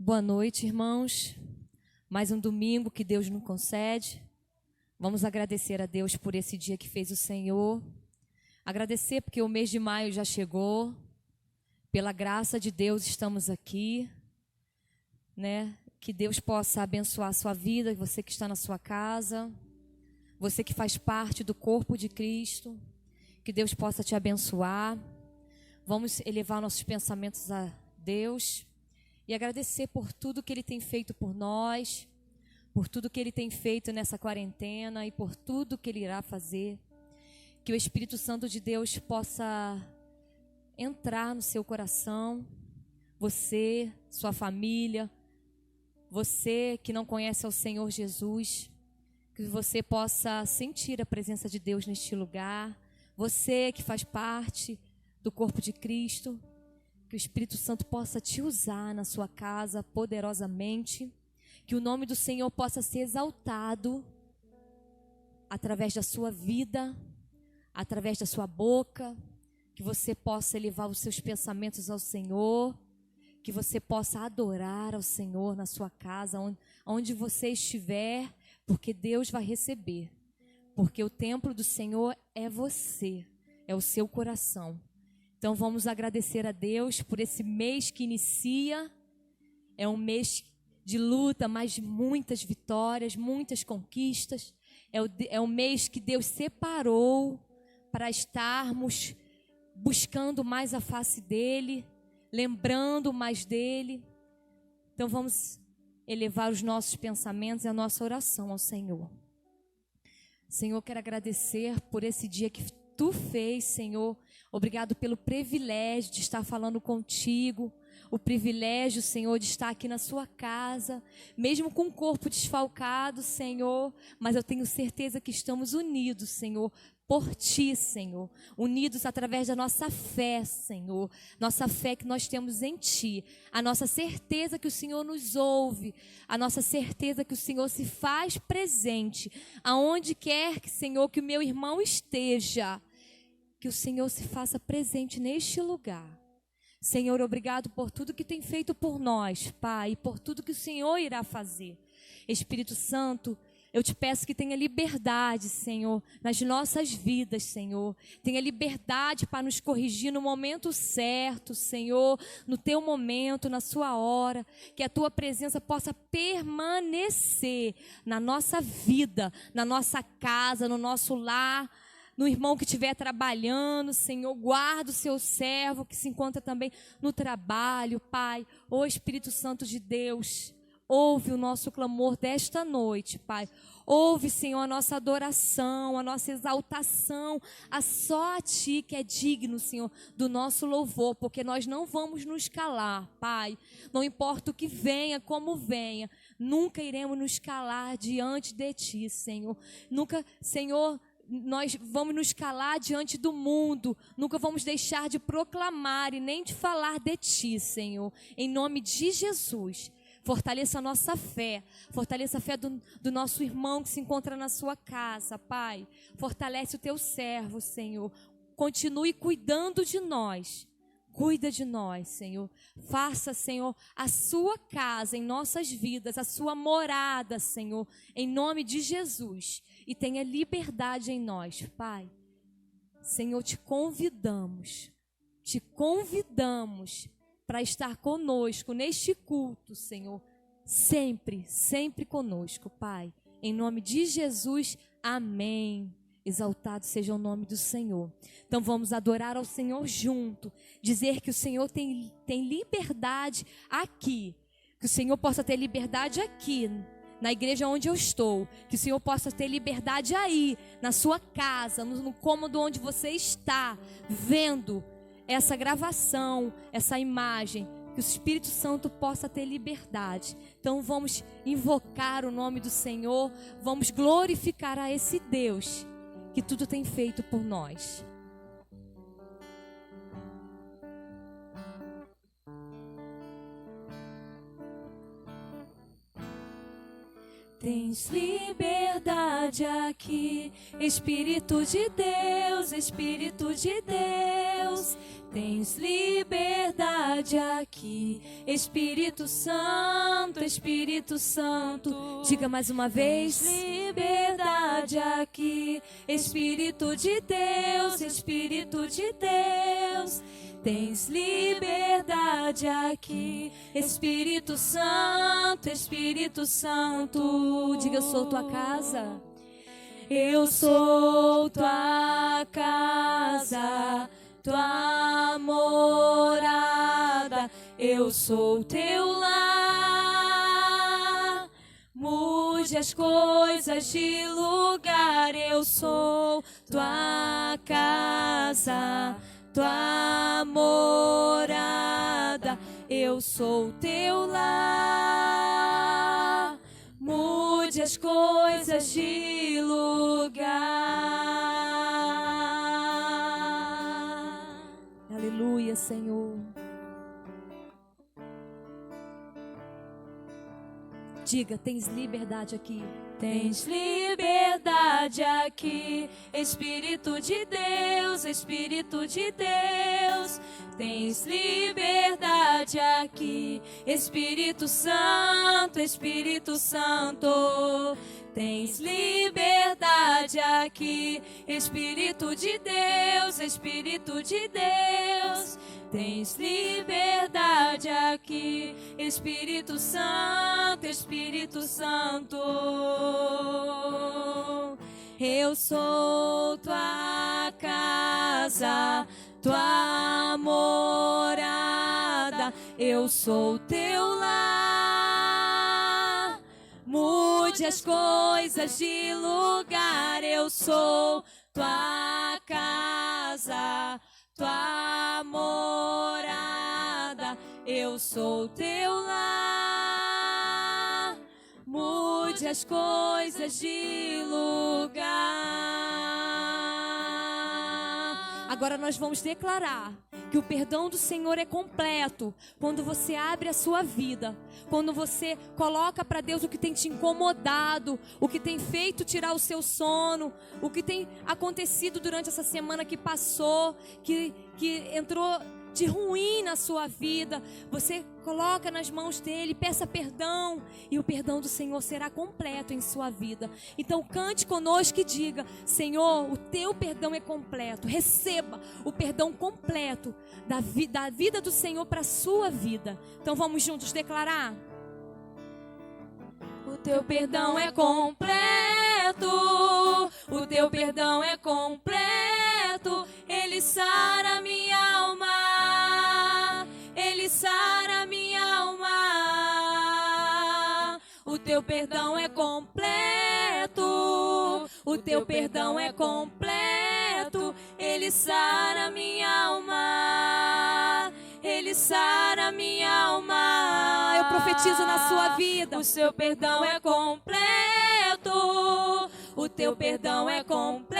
Boa noite, irmãos. Mais um domingo que Deus nos concede. Vamos agradecer a Deus por esse dia que fez o Senhor. Agradecer porque o mês de maio já chegou. Pela graça de Deus estamos aqui, né? Que Deus possa abençoar a sua vida, você que está na sua casa, você que faz parte do corpo de Cristo. Que Deus possa te abençoar. Vamos elevar nossos pensamentos a Deus e agradecer por tudo que Ele tem feito por nós, por tudo que Ele tem feito nessa quarentena e por tudo que Ele irá fazer. Que o Espírito Santo de Deus possa entrar no seu coração, você, sua família, você que não conhece ao Senhor Jesus, que você possa sentir a presença de Deus neste lugar, você que faz parte do corpo de Cristo, que o Espírito Santo possa te usar na sua casa poderosamente, que o nome do Senhor possa ser exaltado através da sua vida, através da sua boca, que você possa elevar os seus pensamentos ao Senhor, que você possa adorar ao Senhor na sua casa, onde você estiver, porque Deus vai receber, porque o templo do Senhor é você, é o seu coração. Então vamos agradecer a Deus por esse mês que inicia. É um mês de luta, mas muitas vitórias, muitas conquistas. É um mês que Deus separou para estarmos buscando mais a face dEle, lembrando mais dEle. Então vamos elevar os nossos pensamentos e a nossa oração ao Senhor. Senhor, quero agradecer por esse dia que Tu fez, Senhor. Obrigado pelo privilégio de estar falando contigo, o privilégio, Senhor, de estar aqui na sua casa, mesmo com o corpo desfalcado, Senhor, mas eu tenho certeza que estamos unidos, Senhor, por Ti, Senhor, unidos através da nossa fé, Senhor, nossa fé que nós temos em Ti, a nossa certeza que o Senhor nos ouve, a nossa certeza que o Senhor se faz presente, aonde quer que, Senhor, que o meu irmão esteja, que o Senhor se faça presente neste lugar. Senhor, obrigado por tudo que tem feito por nós, Pai, e por tudo que o Senhor irá fazer. Espírito Santo, eu te peço que tenha liberdade, Senhor, nas nossas vidas, Senhor. Tenha liberdade para nos corrigir no momento certo, Senhor, no teu momento, na sua hora. Que a tua presença possa permanecer na nossa vida, na nossa casa, no nosso lar, no irmão que estiver trabalhando, Senhor, guarda o seu servo que se encontra também no trabalho, Pai. Ô Espírito Santo de Deus, ouve o nosso clamor desta noite, Pai. Ouve, Senhor, a nossa adoração, a nossa exaltação, só a Ti que é digno, Senhor, do nosso louvor, porque nós não vamos nos calar, Pai. Não importa o que venha, como venha, nunca iremos nos calar diante de Ti, Senhor. Nunca, Senhor, nós vamos nos calar diante do mundo, nunca vamos deixar de proclamar e nem de falar de Ti, Senhor, em nome de Jesus. Fortaleça a nossa fé, fortaleça a fé do nosso irmão que se encontra na sua casa, Pai. Fortalece o Teu servo, Senhor. Continue cuidando de nós. Cuida de nós, Senhor. Faça, Senhor, a sua casa em nossas vidas, a sua morada, Senhor, em nome de Jesus. E tenha liberdade em nós, Pai. Senhor, te convidamos para estar conosco neste culto, Senhor. Sempre, sempre conosco, Pai. Em nome de Jesus, amém. Exaltado seja o nome do Senhor. Então vamos adorar ao Senhor junto. Dizer que o Senhor tem liberdade aqui. Que o Senhor possa ter liberdade aqui, na igreja onde eu estou. Que o Senhor possa ter liberdade aí, na sua casa, no cômodo onde você está, vendo essa gravação, essa imagem. Que o Espírito Santo possa ter liberdade. Então vamos invocar o nome do Senhor. Vamos glorificar a esse Deus que tudo tem feito por nós. Tens liberdade aqui, Espírito de Deus, Espírito de Deus. Tens liberdade aqui, Espírito Santo, Espírito Santo. Diga mais uma vez. Liberdade aqui, Espírito de Deus, Espírito de Deus. Tens liberdade aqui, Espírito Santo, Espírito Santo. Diga, eu sou tua casa. Eu sou tua casa, tua morada. Eu sou teu lar. Mude as coisas de lugar. Eu sou tua casa, tua morada, eu sou teu lar. Mude as coisas de lugar. Aleluia, Senhor. Diga, tens liberdade aqui. Tens liberdade aqui, Espírito de Deus, Espírito de Deus. Tens liberdade aqui, Espírito Santo, Espírito Santo. Tens liberdade aqui, Espírito de Deus, Espírito de Deus. Tens liberdade aqui, Espírito Santo, Espírito Santo. Eu sou tua casa, tua morada. Eu sou teu lar. Mude as coisas de lugar. Eu sou tua casa, tua morada, eu sou teu lar. Mude as coisas de lugar. Agora nós vamos declarar que o perdão do Senhor é completo quando você abre a sua vida, quando você coloca para Deus o que tem te incomodado, o que tem feito tirar o seu sono, o que tem acontecido durante essa semana que passou, que entrou de ruim na sua vida. Você coloca nas mãos dele, peça perdão, e o perdão do Senhor será completo em sua vida. Então cante conosco e diga: Senhor, o teu perdão é completo. Receba o perdão completo da vida do Senhor para a sua vida. Então vamos juntos declarar: o teu perdão é completo, o teu perdão é completo. Ele sara minha alma, ele sara minha alma. O teu perdão é completo, o teu perdão é completo. Ele sara minha alma, ele sara minha alma. Eu profetizo na sua vida: o seu perdão é completo, o teu perdão é completo.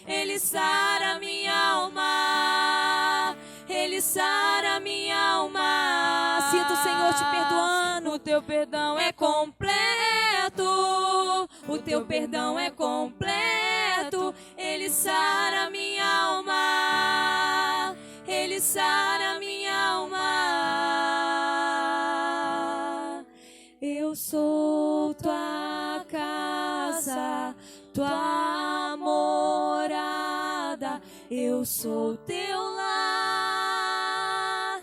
Ele sara minha alma, ele sara minha alma. Sinto o Senhor te perdoando. O teu perdão é completo, o teu perdão é completo. Ele sara minha alma, ele sara minha alma. Eu sou tua casa, tua morada. Eu sou teu lar.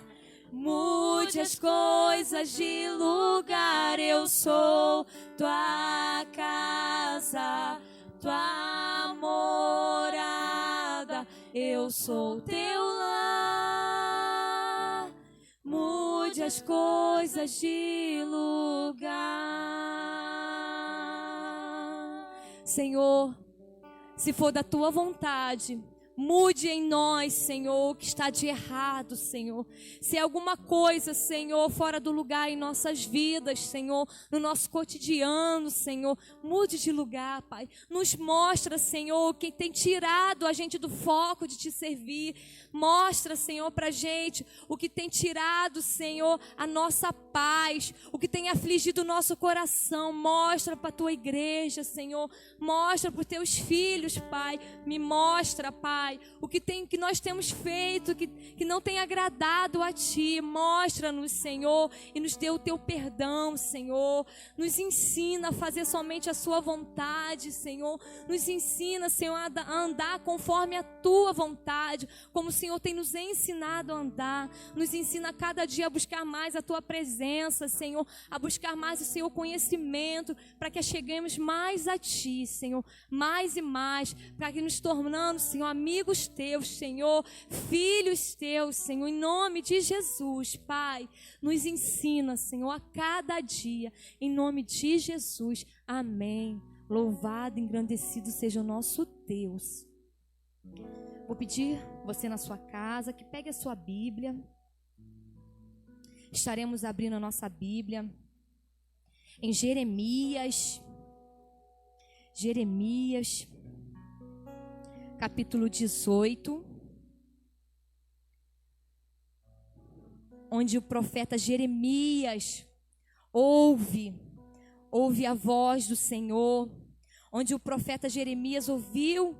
Mude as coisas de lugar. Eu sou tua casa, tua morada. Eu sou teu lar. Mude as coisas de lugar. Senhor, se for da tua vontade, Mude em nós, Senhor, o que está de errado, Senhor. Se é alguma coisa, Senhor, fora do lugar em nossas vidas, Senhor, no nosso cotidiano, Senhor, mude de lugar, Pai. Nos mostra, Senhor, quem tem tirado a gente do foco de Te servir. Mostra, Senhor, pra gente o que tem tirado, Senhor, a nossa paz, o que tem afligido o nosso coração. Mostra para a Tua igreja, Senhor. Mostra para os Teus filhos, Pai. Me mostra, Pai, o que nós temos feito, que não tem agradado a Ti. Mostra-nos, Senhor, e nos dê o Teu perdão, Senhor. Nos ensina a fazer somente a Sua vontade, Senhor. Nos ensina, Senhor, a andar conforme a Tua vontade, como o Senhor tem nos ensinado a andar. Nos ensina a cada dia a buscar mais a Tua presença, Senhor, a buscar mais o Seu conhecimento, para que cheguemos mais a Ti, Senhor, mais e mais, para que nos tornando, Senhor, amigos Teus, Senhor, filhos Teus, Senhor, em nome de Jesus, Pai, nos ensina, Senhor, a cada dia, em nome de Jesus, amém. Louvado e engrandecido seja o nosso Deus. Vou pedir você na sua casa que pegue a sua Bíblia. Estaremos abrindo a nossa Bíblia em Jeremias, capítulo 18, onde o profeta Jeremias ouve a voz do Senhor, onde o profeta Jeremias ouviu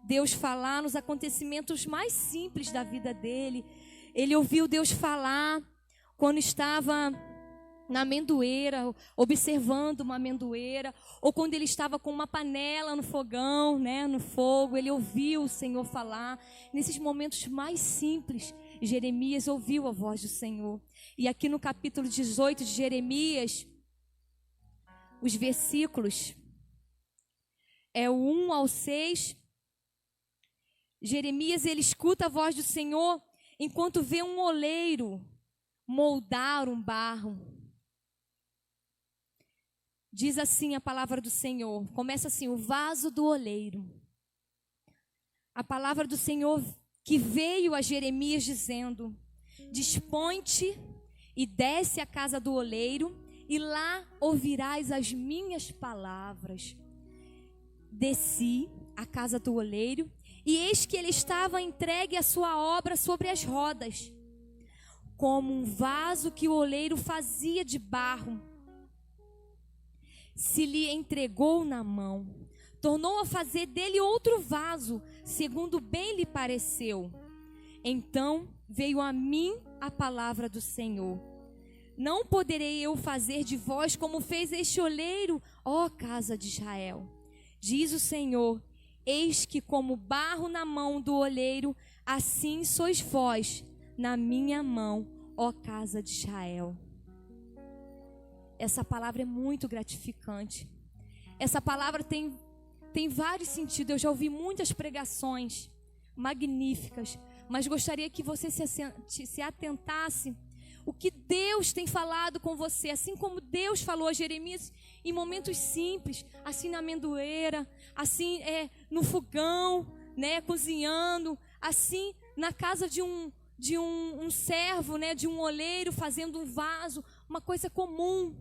Deus falar nos acontecimentos mais simples da vida dele. Ele ouviu Deus falar quando estava na amendoeira, observando uma amendoeira, ou quando ele estava com uma panela no fogão, né, no fogo. Ele ouviu o Senhor falar. Nesses momentos mais simples, Jeremias ouviu a voz do Senhor. E aqui no capítulo 18 de Jeremias, os versículos o 1 ao 6, Jeremias, ele escuta a voz do Senhor enquanto vê um oleiro moldar um barro. Diz assim a palavra do Senhor, começa assim: o vaso do oleiro. A palavra do Senhor que veio a Jeremias dizendo: dispõe-te e desce à casa do oleiro, e lá ouvirás as minhas palavras. Desci à casa do oleiro, e eis que ele estava entregue à sua obra sobre as rodas, como um vaso que o oleiro fazia de barro. Se lhe entregou na mão, tornou a fazer dele outro vaso, segundo bem lhe pareceu. Então veio a mim a palavra do Senhor: não poderei eu fazer de vós como fez este oleiro, ó casa de Israel? Diz o Senhor: eis que como barro na mão do oleiro, assim sois vós na minha mão, ó casa de Israel. Essa palavra é muito gratificante. Essa palavra tem vários sentidos. Eu já ouvi muitas pregações magníficas, mas gostaria que você se atentasse o que Deus tem falado com você, assim como Deus falou a Jeremias em momentos simples, assim na amendoeira, assim no fogão, né, cozinhando, assim na casa de um servo, né, de um oleiro fazendo um vaso, uma coisa comum,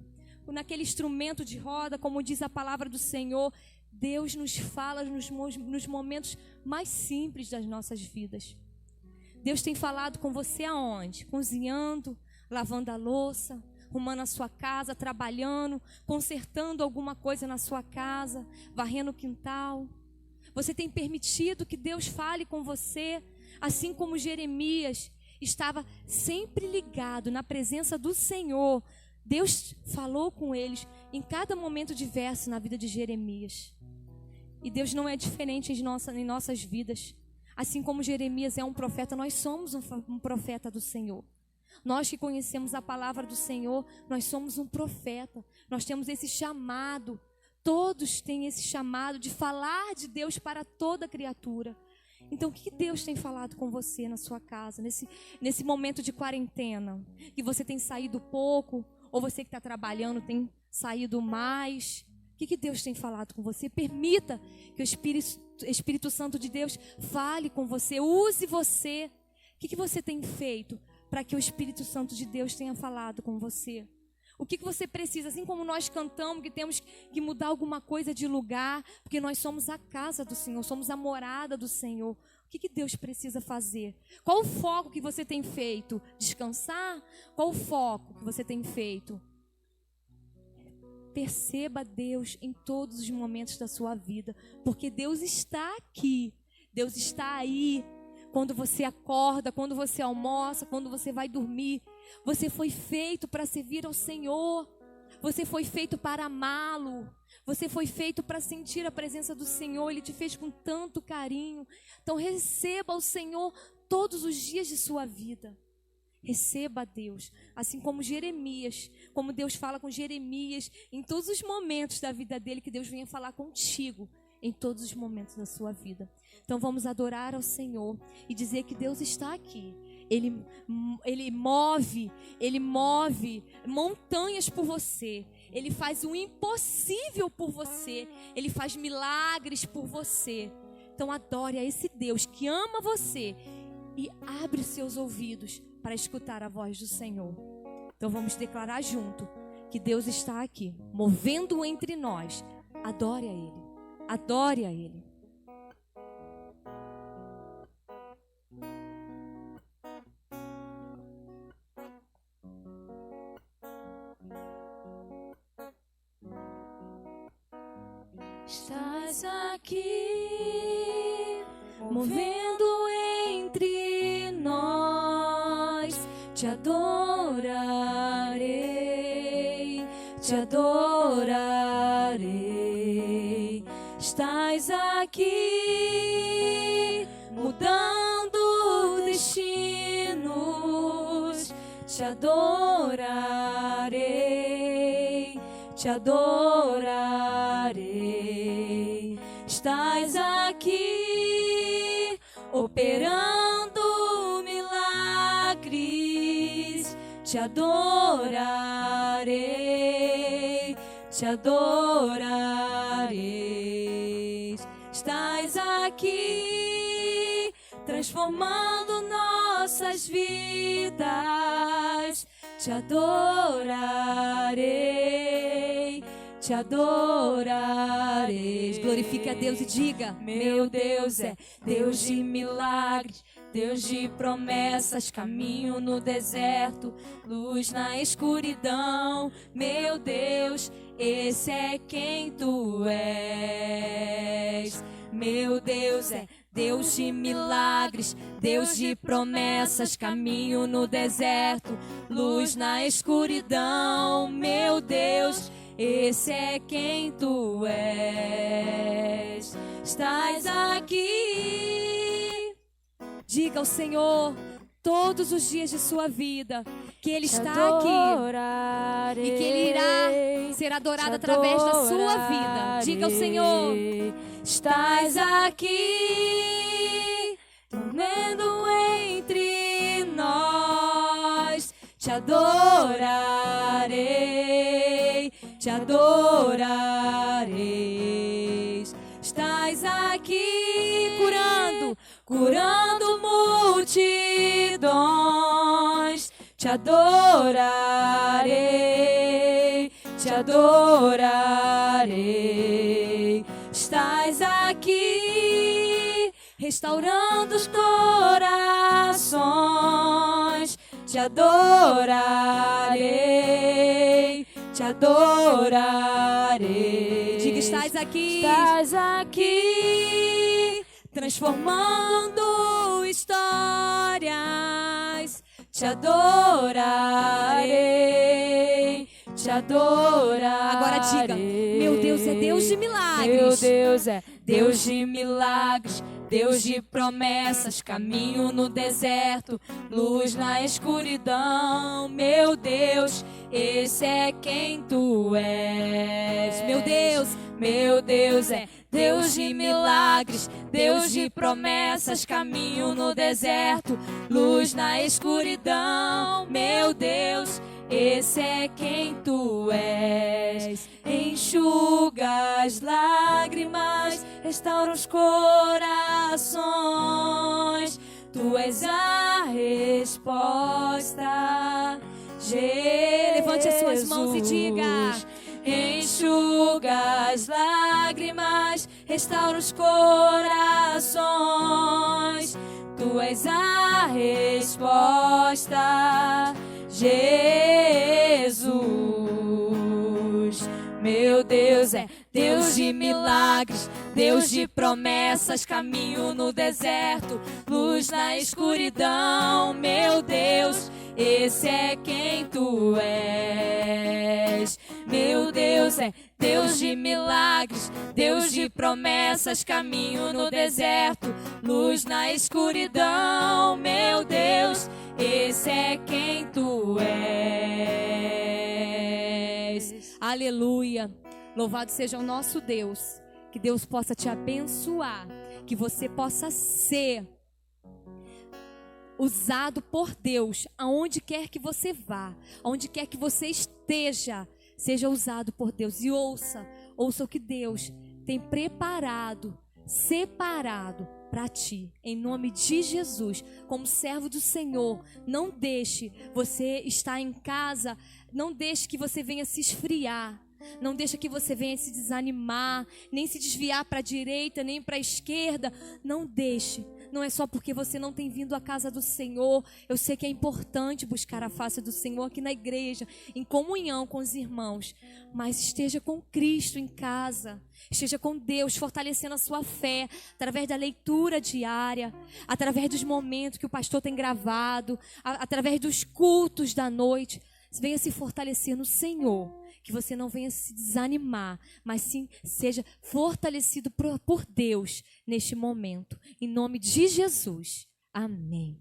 naquele instrumento de roda, como diz a palavra do Senhor. Deus nos fala nos momentos mais simples das nossas vidas. Deus tem falado com você aonde? Cozinhando, lavando a louça, arrumando a sua casa, trabalhando, consertando alguma coisa na sua casa, varrendo o quintal. Você tem permitido que Deus fale com você, assim como Jeremias estava sempre ligado na presença do Senhor. Deus falou com eles em cada momento diverso na vida de Jeremias. E Deus não é diferente em nossas vidas. Assim como Jeremias é um profeta, nós somos um profeta do Senhor. Nós que conhecemos a palavra do Senhor, nós somos um profeta. Nós temos esse chamado, todos têm esse chamado de falar de Deus para toda criatura. Então, o que Deus tem falado com você na sua casa, nesse momento de quarentena? Que você tem saído pouco, ou você que está trabalhando tem saído mais? O que Deus tem falado com você? Permita que o Espírito Espírito Santo de Deus fale com você, use você. O que você tem feito para que o Espírito Santo de Deus tenha falado com você? O que você precisa? Assim como nós cantamos que temos que mudar alguma coisa de lugar, porque nós somos a casa do Senhor, somos a morada do Senhor. O que Deus precisa fazer? Qual o foco que você tem feito? Descansar? Qual o foco que você tem feito? Perceba Deus em todos os momentos da sua vida, porque Deus está aqui, Deus está aí. Quando você acorda, quando você almoça, quando você vai dormir, você foi feito para servir ao Senhor. Você foi feito para amá-lo. Você foi feito para sentir a presença do Senhor. Ele te fez com tanto carinho. Então receba o Senhor todos os dias de sua vida. Receba a Deus, assim como Jeremias, como Deus fala com Jeremias, em todos os momentos da vida dele, que Deus venha falar contigo, em todos os momentos da sua vida. Então vamos adorar ao Senhor e dizer que Deus está aqui. Ele move montanhas por você. Ele faz o impossível por você. Ele faz milagres por você. Então adore a esse Deus que ama você e abre os seus ouvidos para escutar a voz do Senhor. Então vamos declarar junto que Deus está aqui, movendo entre nós. Adore a Ele. Adore a Ele. Estás aqui, movendo entre nós. Te adorarei, te adorarei. Estás aqui, mudando destinos. Te adorarei, te adorarei. Estás aqui, operando milagres. Te adorarei, te adorarei. Estás aqui, transformando nossas vidas. Te adorarei, te adorarei. Glorifique a Deus e diga: meu Deus é Deus de milagres, Deus de promessas, caminho no deserto, luz na escuridão. Meu Deus, esse é quem tu és. Meu Deus é Deus de milagres, Deus de promessas, caminho no deserto, luz na escuridão. Meu Deus, esse é quem tu és. Estás aqui. Diga ao Senhor todos os dias de sua vida que Ele está aqui e que Ele irá ser adorado através da sua vida. Diga ao Senhor: estás aqui, dormindo entre nós. Te adorarei, te adorarei. Estás aqui, curando multidões. Te adorarei, te adorarei. Estás aqui, restaurando os corações. Te adorarei, te adorarei. Diga: estás aqui, transformando histórias. Te adorarei, te adorarei. Agora diga: meu Deus é Deus de milagres. Meu Deus é Deus de milagres, Deus de promessas, caminho no deserto, luz na escuridão. Meu Deus, esse é quem tu és. Meu Deus é Deus de milagres, Deus de promessas, caminho no deserto, luz na escuridão. Meu Deus, esse é quem tu és. Enxuga as lágrimas restaura os corações. Tu és a resposta, Jesus. Levante as suas mãos e diga: enxuga as lágrimas, restaura os corações. Tu és a resposta, Jesus. Meu Deus é Deus de milagres, Deus de promessas, caminho no deserto, luz na escuridão. Meu Deus, esse é quem tu és. Meu Deus é Deus de milagres, Deus de promessas, caminho no deserto, luz na escuridão. Meu Deus, esse é quem tu és. Aleluia. Louvado seja o nosso Deus. Que Deus possa te abençoar, que você possa ser usado por Deus, aonde quer que você vá, aonde quer que você esteja, seja usado por Deus. E ouça o que Deus tem preparado, separado para ti, em nome de Jesus, como servo do Senhor. Não deixe você estar em casa, não deixe que você venha se esfriar. Não deixa que você venha se desanimar, nem se desviar para a direita, nem para a esquerda. Não deixe. Não é só porque você não tem vindo à casa do Senhor. Eu sei que é importante buscar a face do Senhor aqui na igreja, em comunhão com os irmãos. Mas esteja com Cristo em casa. Esteja com Deus, fortalecendo a sua fé, através da leitura diária, através dos momentos que o pastor tem gravado, através dos cultos da noite. Venha se fortalecer no Senhor. Que você não venha se desanimar, mas sim seja fortalecido por Deus neste momento. Em nome de Jesus. Amém.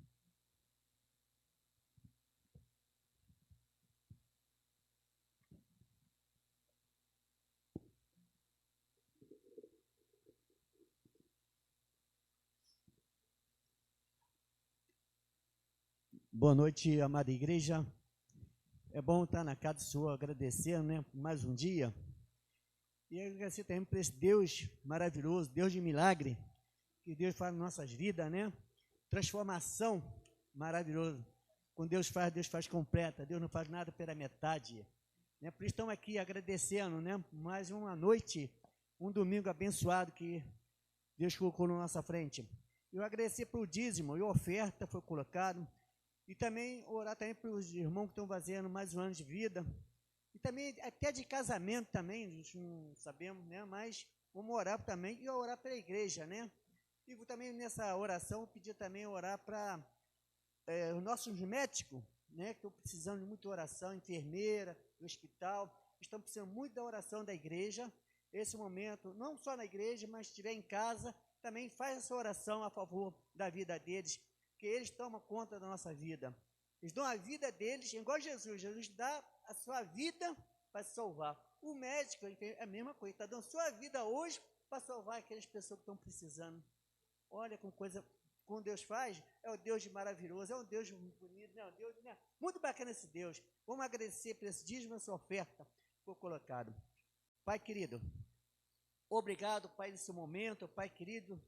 Boa noite, amada igreja. É bom estar na casa do Senhor, agradecendo, né, por mais um dia. E agradecer também por esse Deus maravilhoso, Deus de milagre, que Deus faz nas nossas vidas, né? Transformação maravilhosa. Quando Deus faz completa. Deus não faz nada pela metade. Né? Por isso estamos aqui agradecendo, né? Mais uma noite, um domingo abençoado que Deus colocou na nossa frente. Eu agradecer pelo dízimo e oferta foi colocado. E também orar também pelos irmãos que estão fazendo mais um ano de vida. E também até de casamento também, a gente não sabemos, né? Mas vamos orar também e orar pela igreja, né? E vou também nessa oração pedir também orar para os nossos médicos, né? Que estão precisando de muita oração, enfermeira, no hospital, estão precisando muito da oração da igreja. Esse momento, não só na igreja, mas se estiver em casa, também faz essa oração a favor da vida deles, que eles tomam conta da nossa vida. Eles dão a vida deles, igual Jesus. Jesus dá a sua vida para salvar. O médico é a mesma coisa, está dando sua vida hoje para salvar aquelas pessoas que estão precisando. Olha com coisa, como Deus faz, é o Deus de maravilhoso, é um Deus bonito, é um Deus, né? Muito bacana esse Deus. Vamos agradecer por esse dízimo, essa oferta que foi colocado. Pai querido, obrigado, Pai, nesse momento, Pai querido,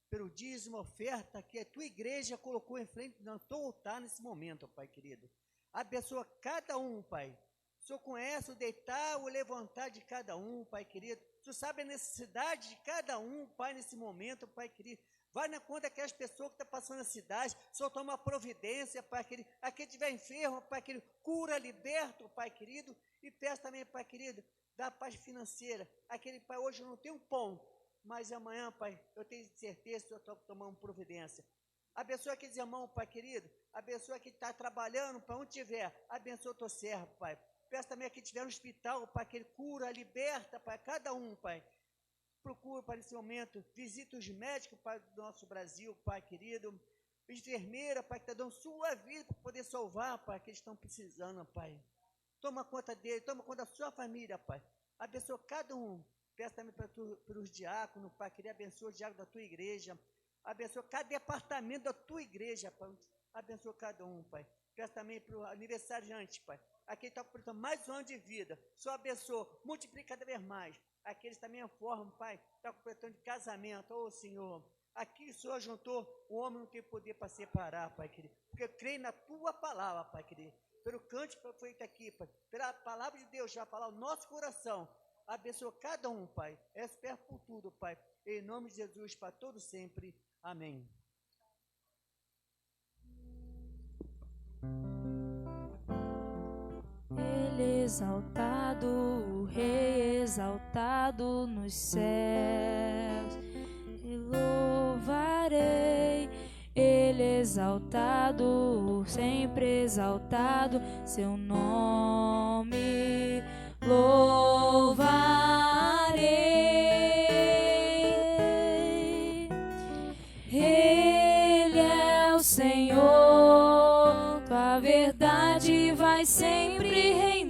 pelo dízimo, oferta que a tua igreja colocou em frente no teu altar nesse momento, Pai querido. Abençoa cada um, Pai. O Senhor conhece o deitar, o levantar de cada um, Pai querido. O Senhor sabe a necessidade de cada um, Pai, nesse momento, Pai querido. Vai na conta daquelas pessoas que estão passando na cidade. O Senhor toma providência, Pai querido. Aquele que estiver enfermo, Pai querido, cura, liberta, Pai querido. E peço também, Pai querido, da paz financeira. Aquele, Pai, hoje eu não tenho pão, mas amanhã, Pai, eu tenho certeza que eu estou tomando providência. Abençoa aqueles irmãos, Pai querido. Abençoa quem está trabalhando, para onde estiver. Abençoa o teu servo, Pai. Peço também a quem estiver no hospital, Pai, que ele cura, liberta, Pai, cada um, Pai. Procura, Pai, nesse momento, visita os médicos, Pai, do nosso Brasil, Pai querido. Enfermeira, Pai, que está dando sua vida para poder salvar, Pai, que eles estão precisando, Pai. Toma conta dele, toma conta da sua família, Pai. Abençoa cada um. Peço também pelos diáconos, Pai, queria abençoar o diácono da tua igreja. Abençoa cada departamento da tua igreja, Pai. Abençoa cada um, Pai. Peço também para o aniversariante, Pai. Aquele que está completando mais um ano de vida. Só abençoa, multiplica cada vez mais. Aqueles também formam, Pai, está completando de casamento. Ô, Senhor, aqui o Senhor juntou, o homem não tem poder para separar, Pai querido. Porque eu creio na Tua palavra, Pai querido. Pelo cântico que foi feito aqui, Pai. Pela palavra de Deus, já falar o nosso coração. Abençoa cada um, Pai. Espero por tudo, Pai. Em nome de Jesus, para todos sempre. Amém. Ele exaltado, o Rei exaltado nos céus, e louvarei. Ele exaltado, sempre exaltado, seu nome louvarei. Ele é o Senhor, tua verdade vai sempre reinar.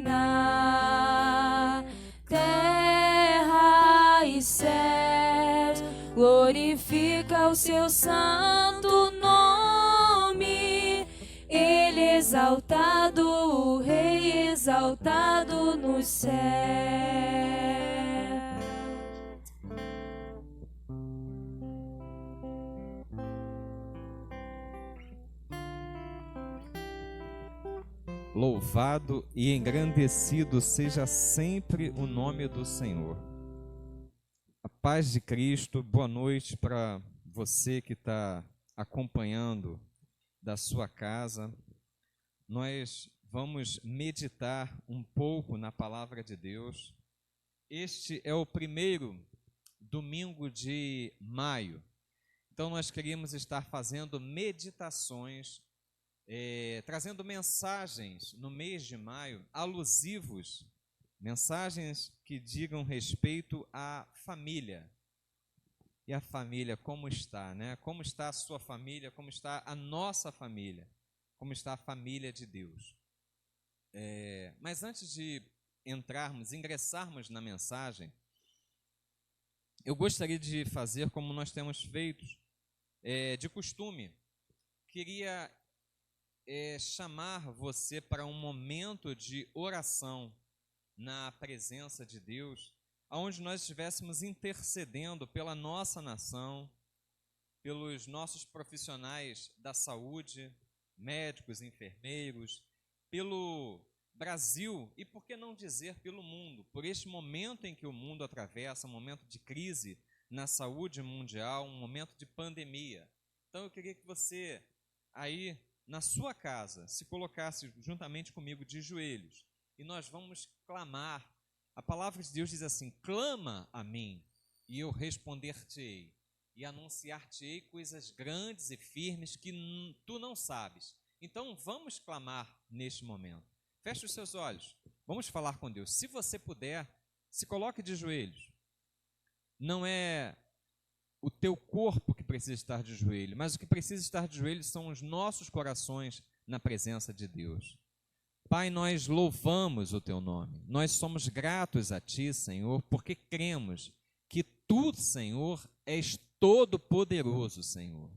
Terra e céus, glorifica o seu santo nome. Ele exaltado, o Rei exaltado nos céus. Louvado e engrandecido seja sempre o nome do Senhor. A paz de Cristo, boa noite para você que está acompanhando da sua casa. Nós vamos meditar um pouco na palavra de Deus. Este é o primeiro domingo de maio. Então nós queríamos estar fazendo meditações, trazendo mensagens no mês de maio, alusivos, mensagens que digam respeito à família. E a família como está, né? Como está a sua família, como está a nossa família, como está a família de Deus. Mas antes de ingressarmos na mensagem, eu gostaria de fazer como nós temos feito de costume. Queria chamar você para um momento de oração na presença de Deus, onde nós estivéssemos intercedendo pela nossa nação, pelos nossos profissionais da saúde, médicos, enfermeiros, pelo Brasil e, por que não dizer, pelo mundo, por este momento em que o mundo atravessa, um momento de crise na saúde mundial, um momento de pandemia. Então eu queria que você aí na sua casa se colocasse juntamente comigo de joelhos e nós vamos clamar. A palavra de Deus diz assim: clama a mim e eu responder-te-ei e anunciar-te-ei coisas grandes e firmes que tu não sabes. Então vamos clamar neste momento. Feche os seus olhos, vamos falar com Deus. Se você puder, se coloque de joelhos. Não é o teu corpo que precisa estar de joelho, mas o que precisa estar de joelho são os nossos corações na presença de Deus. Pai, nós louvamos o teu nome, nós somos gratos a ti, Senhor, porque cremos que tu, Senhor, és todo-poderoso, Senhor.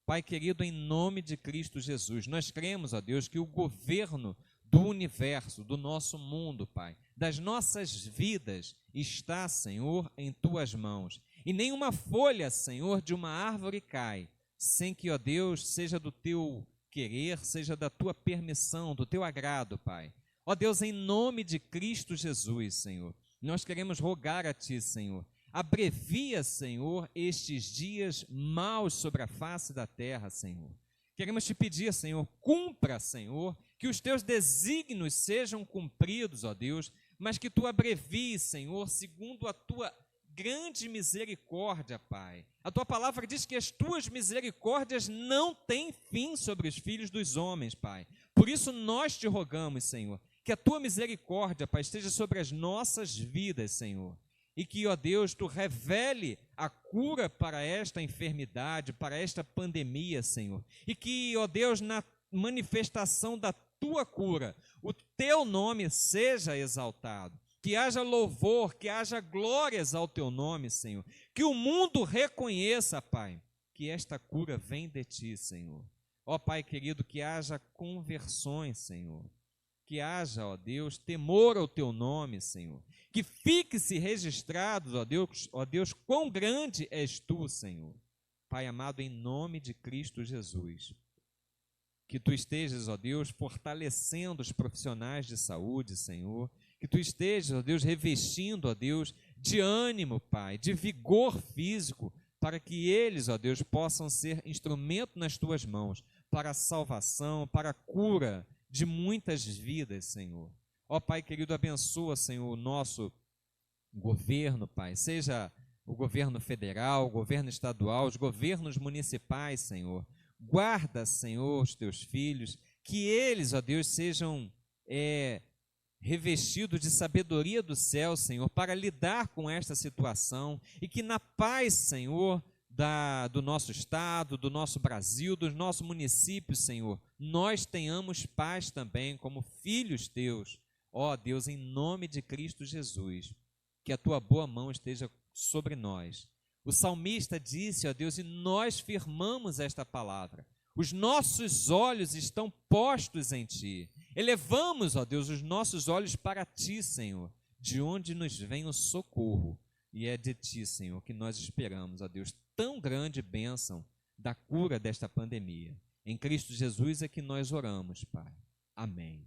Pai querido, em nome de Cristo Jesus, nós cremos, ó Deus, que o governo do universo, do nosso mundo, Pai, das nossas vidas, está, Senhor, em tuas mãos. E nenhuma folha, Senhor, de uma árvore cai, sem que, ó Deus, seja do teu querer, seja da tua permissão, do teu agrado, Pai. Ó Deus, em nome de Cristo Jesus, Senhor, nós queremos rogar a ti, Senhor, abrevia, Senhor, estes dias maus sobre a face da terra, Senhor. Queremos te pedir, Senhor, cumpra, Senhor, que os teus desígnios sejam cumpridos, ó Deus, mas que tu abrevies, Senhor, segundo a tua grande misericórdia, Pai. A tua palavra diz que as tuas misericórdias não têm fim sobre os filhos dos homens, Pai. Por isso nós te rogamos, Senhor, que a tua misericórdia, Pai, esteja sobre as nossas vidas, Senhor. E que, ó Deus, tu revele a cura para esta enfermidade, para esta pandemia, Senhor. E que, ó Deus, na manifestação da tua cura, o teu nome seja exaltado. Que haja louvor, que haja glórias ao teu nome, Senhor. Que o mundo reconheça, Pai, que esta cura vem de ti, Senhor. Ó Pai querido, que haja conversões, Senhor. Que haja, ó Deus, temor ao teu nome, Senhor. Que fique-se registrado, ó Deus, quão grande és tu, Senhor. Pai amado, em nome de Cristo Jesus. Que tu estejas, ó Deus, fortalecendo os profissionais de saúde, Senhor. Que tu estejas, ó Deus, revestindo, ó Deus, de ânimo, Pai, de vigor físico, para que eles, ó Deus, possam ser instrumento nas tuas mãos, para a salvação, para a cura de muitas vidas, Senhor. Ó Pai querido, abençoa, Senhor, o nosso governo, Pai, seja o governo federal, o governo estadual, os governos municipais, Senhor. Guarda, Senhor, os teus filhos, que eles, ó Deus, sejam revestidos de sabedoria do céu, Senhor, para lidar com esta situação, e que na paz, Senhor, do nosso estado, do nosso Brasil, dos nossos municípios, Senhor, nós tenhamos paz também como filhos teus. Ó Deus, em nome de Cristo Jesus, que a tua boa mão esteja sobre nós. O salmista disse, ó Deus, e nós firmamos esta palavra: os nossos olhos estão postos em ti. Elevamos, ó Deus, os nossos olhos para ti, Senhor, de onde nos vem o socorro. E é de ti, Senhor, que nós esperamos, ó Deus, tão grande bênção da cura desta pandemia. Em Cristo Jesus é que nós oramos, Pai. Amém.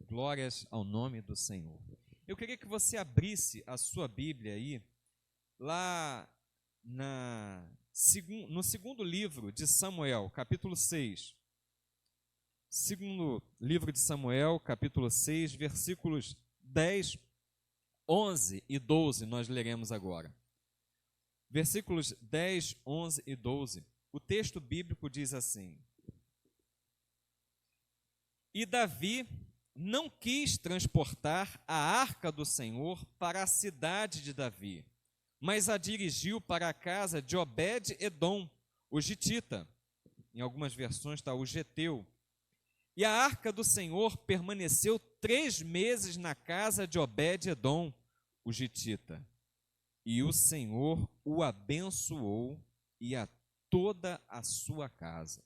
Glórias ao nome do Senhor. Eu queria que você abrisse a sua Bíblia aí, lá no segundo livro de Samuel, capítulo 6. Segundo livro de Samuel, capítulo 6, versículos 10, 11 e 12, nós leremos agora. Versículos 10, 11 e 12. O texto bíblico diz assim: E Davi não quis transportar a arca do Senhor para a cidade de Davi, mas a dirigiu para a casa de Obed-edom, o gitita. Em algumas versões está o geteu. E a arca do Senhor permaneceu 3 meses na casa de Obed-edom, o gitita. E o Senhor o abençoou e a toda a sua casa.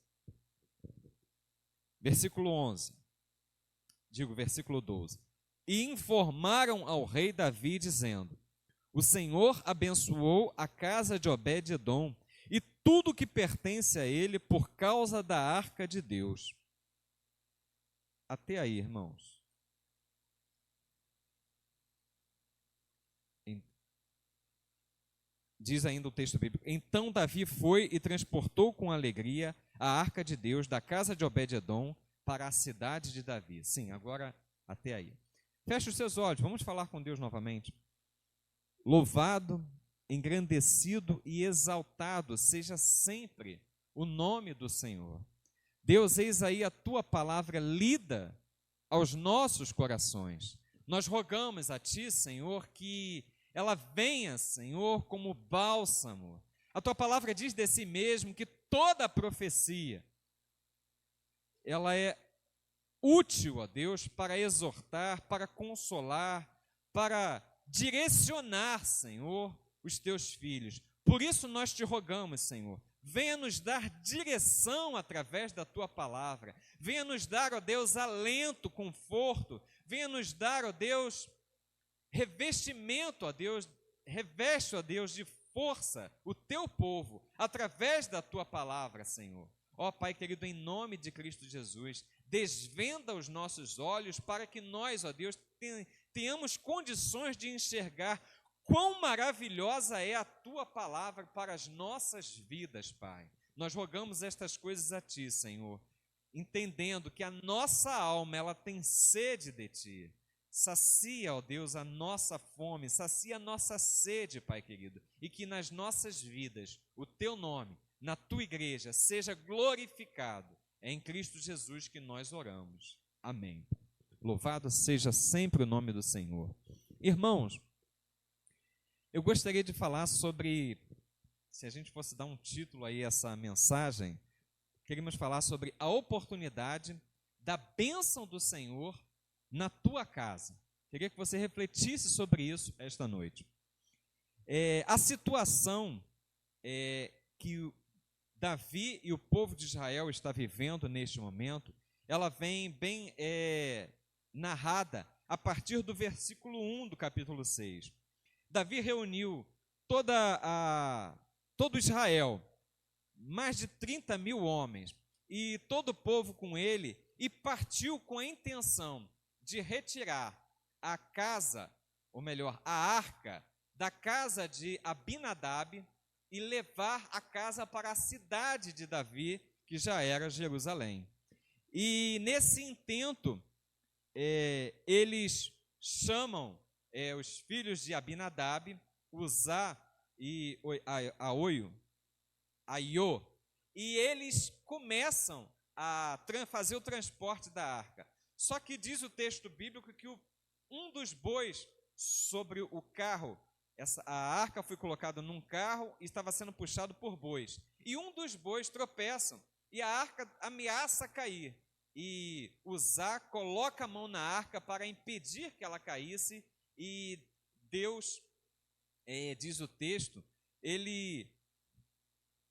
Versículo 12. E informaram ao rei Davi, dizendo: o Senhor abençoou a casa de Obed-edom e tudo que pertence a ele por causa da arca de Deus. Até aí, irmãos. Diz ainda o texto bíblico: então Davi foi e transportou com alegria a arca de Deus da casa de Obed-edom para a cidade de Davi. Sim, agora até aí. Feche os seus olhos, vamos falar com Deus novamente. Louvado, engrandecido e exaltado seja sempre o nome do Senhor. Deus, eis aí a tua palavra lida aos nossos corações. Nós rogamos a ti, Senhor, que ela venha, Senhor, como bálsamo. A tua palavra diz de si mesmo que toda a profecia, ela é útil a Deus para exortar, para consolar, para direcionar, Senhor, os teus filhos. Por isso nós te rogamos, Senhor, venha nos dar direção através da tua palavra, venha nos dar, ó Deus, alento, conforto, venha nos dar, ó Deus, revestimento, ó Deus, reveste, ó Deus, de força o teu povo, através da tua palavra, Senhor. Ó Pai querido, em nome de Cristo Jesus, desvenda os nossos olhos para que nós, ó Deus, tenhamos condições de enxergar quão maravilhosa é a tua palavra para as nossas vidas, Pai. Nós rogamos estas coisas a ti, Senhor, entendendo que a nossa alma, ela tem sede de ti. Sacia, ó Deus, a nossa fome, sacia a nossa sede, Pai querido, e que nas nossas vidas o teu nome, na tua igreja, seja glorificado. É em Cristo Jesus que nós oramos. Amém. Louvado seja sempre o nome do Senhor. Irmãos, eu gostaria de falar sobre, se a gente fosse dar um título aí a essa mensagem, queríamos falar sobre a oportunidade da bênção do Senhor na tua casa. Queria que você refletisse sobre isso esta noite. A situação que Davi e o povo de Israel está vivendo neste momento, ela vem bem narrada a partir do versículo 1 do capítulo 6. Davi reuniu todo Israel, mais de 30 mil homens, e todo o povo com ele, e partiu com a intenção de retirar a casa, ou melhor, a arca da casa de Abinadab e levar a casa para a cidade de Davi, que já era Jerusalém. E nesse intento, eles chamam os filhos de Abinadab, Uzá e Aiô, e eles começam a fazer o transporte da arca. Só que diz o texto bíblico que um dos bois sobre o carro, a arca foi colocada num carro e estava sendo puxado por bois. E um dos bois tropeçam e a arca ameaça cair. E Uzá coloca a mão na arca para impedir que ela caísse, e Deus, diz o texto, ele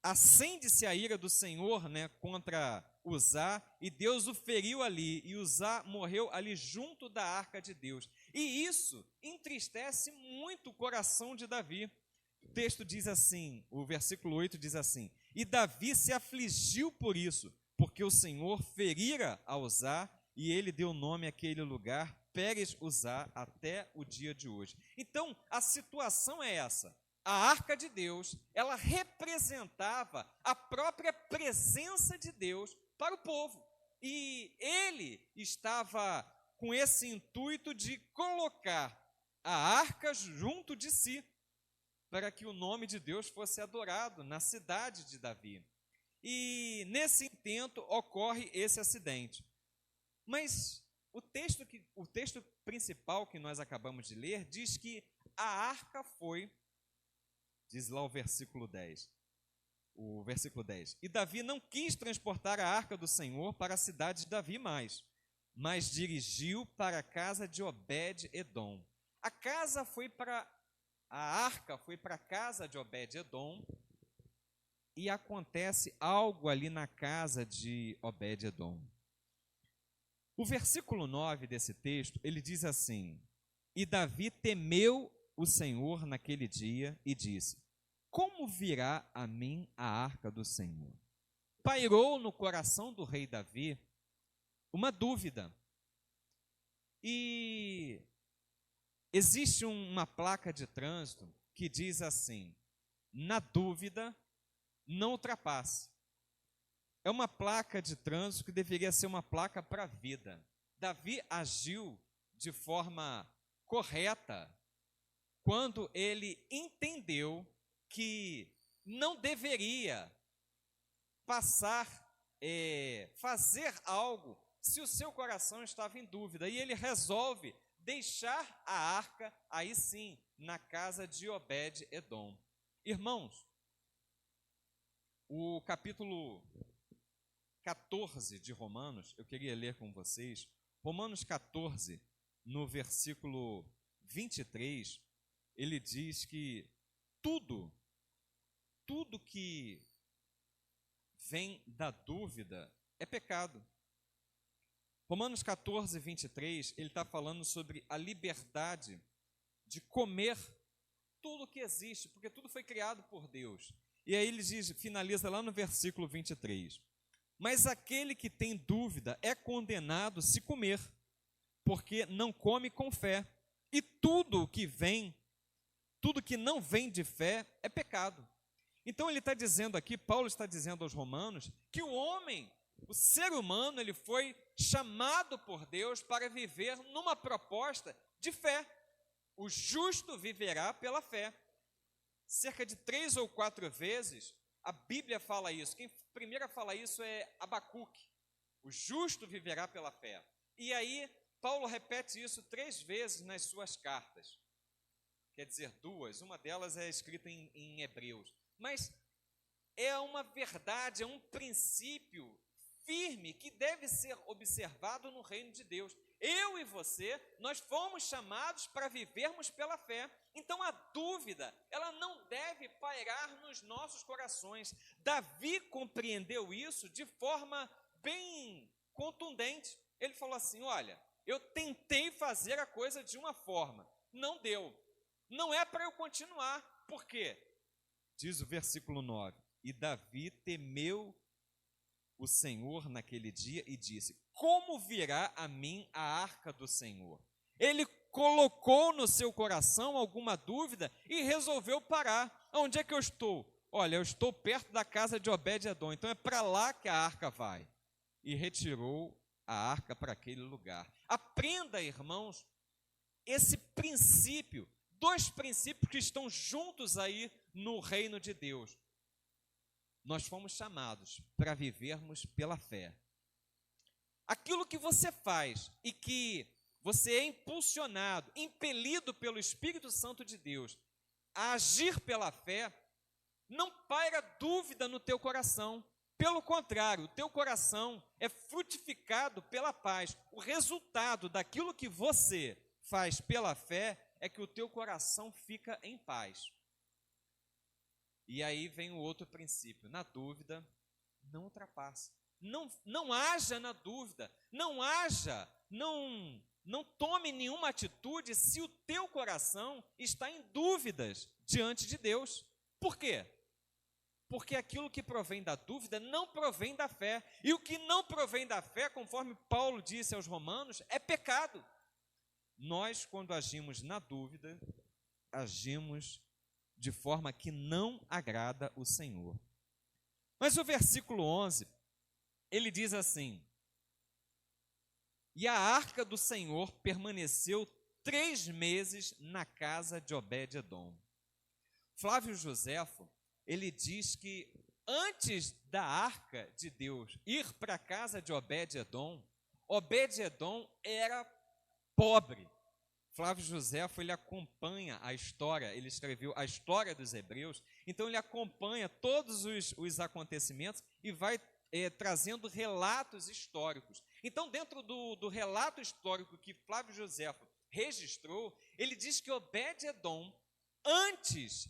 acende-se a ira do Senhor, contra Uzá, e Deus o feriu ali, e Uzá morreu ali junto da arca de Deus. E isso entristece muito o coração de Davi. O texto diz assim, o versículo 8 diz assim: e Davi se afligiu por isso, porque o Senhor ferira a Uzá, e ele deu nome àquele lugar, Pérez Uzá, até o dia de hoje. Então, a situação é essa. A arca de Deus, ela representava a própria presença de Deus para o povo. E ele estava com esse intuito de colocar a arca junto de si, para que o nome de Deus fosse adorado na cidade de Davi. E nesse intento ocorre esse acidente. Mas o texto principal que nós acabamos de ler diz que a arca foi, diz lá o versículo 10, e Davi não quis transportar a arca do Senhor para a cidade de Davi mais, mas dirigiu para a casa de Obed-edom. A arca foi para a casa de Obed-edom, e acontece algo ali na casa de Obed-edom. O versículo 9 desse texto, ele diz assim: e Davi temeu o Senhor naquele dia e disse: como virá a mim a arca do Senhor? Pairou no coração do rei Davi uma dúvida. E existe uma placa de trânsito que diz assim: na dúvida, não ultrapasse. É uma placa de trânsito que deveria ser uma placa para a vida. Davi agiu de forma correta quando ele entendeu que não deveria fazer algo se o seu coração estava em dúvida. E ele resolve deixar a arca, aí sim, na casa de Obed-edom. Irmãos, o capítulo 14 de Romanos, eu queria ler com vocês. Romanos 14, no versículo 23, ele diz que tudo que vem da dúvida é pecado. Romanos 14, 23, ele está falando sobre a liberdade de comer tudo que existe, porque tudo foi criado por Deus. E aí ele finaliza lá no versículo 23. Mas aquele que tem dúvida é condenado se comer, porque não come com fé. E tudo que não vem de fé é pecado. Então ele está dizendo aqui, Paulo está dizendo aos romanos, que o ser humano, ele foi chamado por Deus para viver numa proposta de fé. O justo viverá pela fé. Cerca de 3 ou 4 vezes, a Bíblia fala isso. Quem primeiro fala isso é Abacuque. O justo viverá pela fé. E aí, Paulo repete isso 3 vezes nas suas cartas. Quer dizer, 2. Uma delas é escrita em Hebreus. Mas é uma verdade, é um princípio firme que deve ser observado no reino de Deus. Eu e você, nós fomos chamados para vivermos pela fé. Então a dúvida, ela não deve pairar nos nossos corações. Davi compreendeu isso de forma bem contundente. Ele falou assim: olha, eu tentei fazer a coisa de uma forma, não deu. Não é para eu continuar. Por quê? Diz o versículo 9: e Davi temeu o Senhor naquele dia e disse: como virá a mim a arca do Senhor? Ele colocou no seu coração alguma dúvida e resolveu parar. Onde é que eu estou? Olha, eu estou perto da casa de Obed-edom, então é para lá que a arca vai. E retirou a arca para aquele lugar. Aprenda, irmãos, esse princípio, dois princípios que estão juntos aí no reino de Deus. Nós fomos chamados para vivermos pela fé. Aquilo que você faz e que você é impulsionado, impelido pelo Espírito Santo de Deus a agir pela fé, não paira dúvida no teu coração. Pelo contrário, o teu coração é frutificado pela paz. O resultado daquilo que você faz pela fé é que o teu coração fica em paz. E aí vem o outro princípio: na dúvida, não ultrapasse. Não haja na dúvida, não tome nenhuma atitude se o teu coração está em dúvidas diante de Deus. Por quê? Porque aquilo que provém da dúvida não provém da fé. E o que não provém da fé, conforme Paulo disse aos Romanos, é pecado. Nós, quando agimos na dúvida, agimos de forma que não agrada o Senhor. Mas o versículo 11, ele diz assim: e a arca do Senhor permaneceu 3 meses na casa de Obed-edom. Flávio Joséfo, ele diz que antes da arca de Deus ir para a casa de Obed-edom, Obed-edom era pobre. Flávio Joséfo, ele acompanha a história, ele escreveu a história dos hebreus, então ele acompanha todos os acontecimentos e vai trazendo relatos históricos. Então, dentro do relato histórico que Flávio Joséfo registrou, ele diz que Obed-edom, antes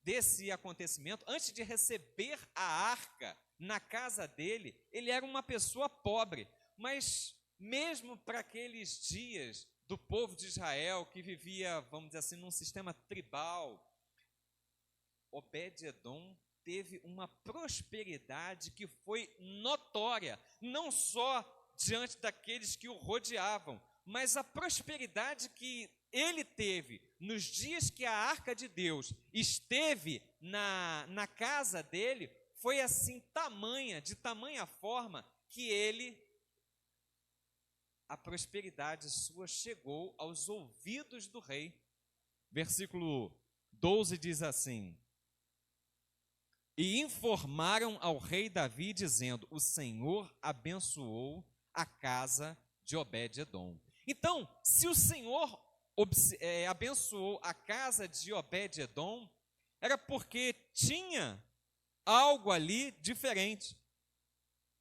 desse acontecimento, antes de receber a arca na casa dele, ele era uma pessoa pobre. Mas mesmo para aqueles dias do povo de Israel, que vivia, vamos dizer assim, num sistema tribal, Obed-edom teve uma prosperidade que foi notória, não só diante daqueles que o rodeavam, mas a prosperidade que ele teve nos dias que a arca de Deus esteve na casa dele, foi assim de tamanha forma, que a prosperidade sua chegou aos ouvidos do rei. Versículo 12 diz assim: e informaram ao rei Davi, dizendo: o Senhor abençoou a casa de Obed-edom. Então, se o Senhor abençoou a casa de Obed-edom, era porque tinha algo ali diferente.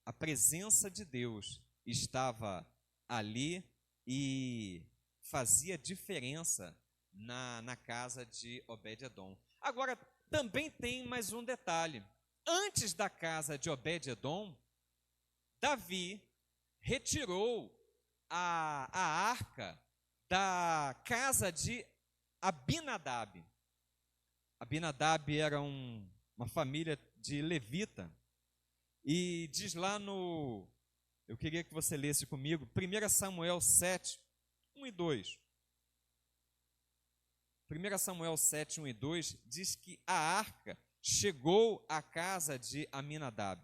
A presença de Deus estava ali e fazia diferença na casa de Obed-edom. Agora, também tem mais um detalhe. Antes da casa de Obed-edom, Davi retirou a arca da casa de Abinadab. Abinadab era uma família de levita. E diz lá eu queria que você lesse comigo, 1 Samuel 7, 1 e 2. 1 Samuel 7, 1 e 2 diz que a arca chegou à casa de Abinadab.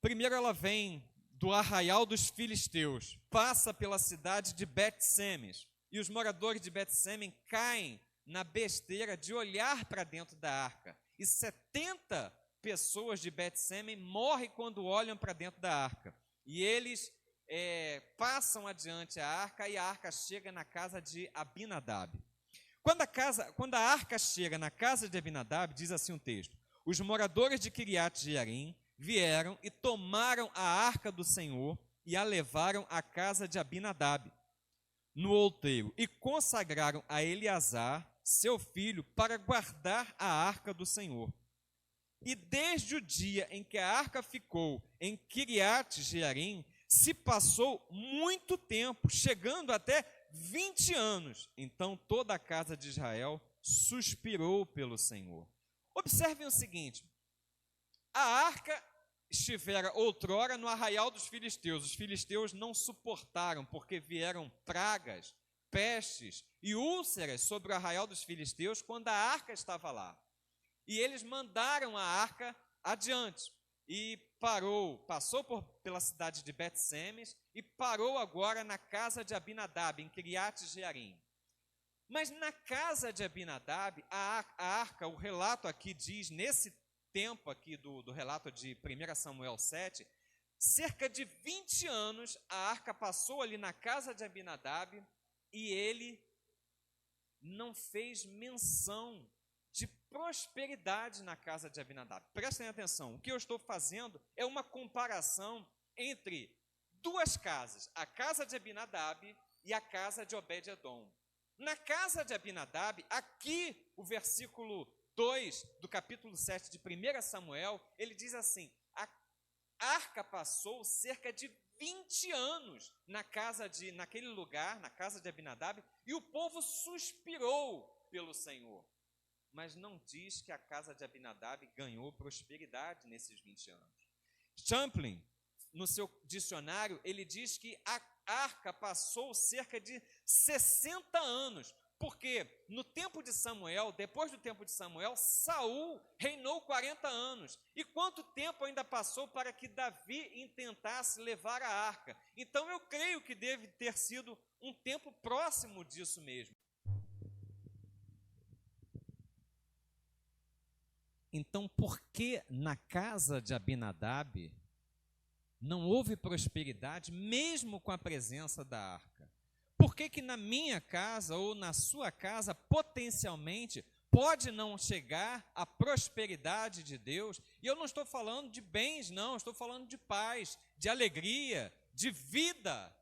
Primeiro ela vem do arraial dos filisteus, passa pela cidade de Bet-Semes, e os moradores de Bet-Semes caem na besteira de olhar para dentro da arca. E 70 pessoas de Bet-Semes morrem quando olham para dentro da arca. E eles passam adiante a arca, e a arca chega na casa de Abinadab. Quando a arca chega na casa de Abinadab, diz assim um texto: os moradores de Quiriat-Jearim vieram e tomaram a arca do Senhor e a levaram à casa de Abinadab. no outeiro e consagraram a Eleazar, seu filho, para guardar a arca do Senhor. E desde o dia em que a arca ficou em Quiriate-Jearim, se passou muito tempo, chegando até 20 anos. Então toda a casa de Israel suspirou pelo Senhor. Observem o seguinte: a arca estivera outrora no arraial dos filisteus. Os filisteus não suportaram, porque vieram pragas, pestes e úlceras sobre o arraial dos filisteus quando a arca estava lá. E eles mandaram a arca adiante. E passou pela cidade de Bet-Semes e parou agora na casa de Abinadab, em Quiriate-Jearim. Mas na casa de Abinadab, a arca, o relato aqui diz, nesse tempo aqui do relato de 1 Samuel 7, cerca de 20 anos a arca passou ali na casa de Abinadab e ele não fez menção de prosperidade na casa de Abinadab. Prestem atenção, o que eu estou fazendo é uma comparação entre duas casas, a casa de Abinadab e a casa de Obed-edom. Na casa de Abinadab, aqui o versículo 2 do capítulo 7 de 1 Samuel, ele diz assim: a arca passou cerca de 20 anos naquele lugar, na casa de Abinadab, e o povo suspirou pelo Senhor. Mas não diz que a casa de Abinadab ganhou prosperidade nesses 20 anos. Champlin, no seu dicionário, ele diz que a arca passou cerca de 60 anos, porque no tempo de Samuel, depois do tempo de Samuel, Saul reinou 40 anos. E quanto tempo ainda passou para que Davi intentasse levar a arca? Então eu creio que deve ter sido um tempo próximo disso mesmo. Então, por que na casa de Abinadab não houve prosperidade, mesmo com a presença da arca? Por que na minha casa ou na sua casa, potencialmente, pode não chegar a prosperidade de Deus? E eu não estou falando de bens, não, estou falando de paz, de alegria, de vida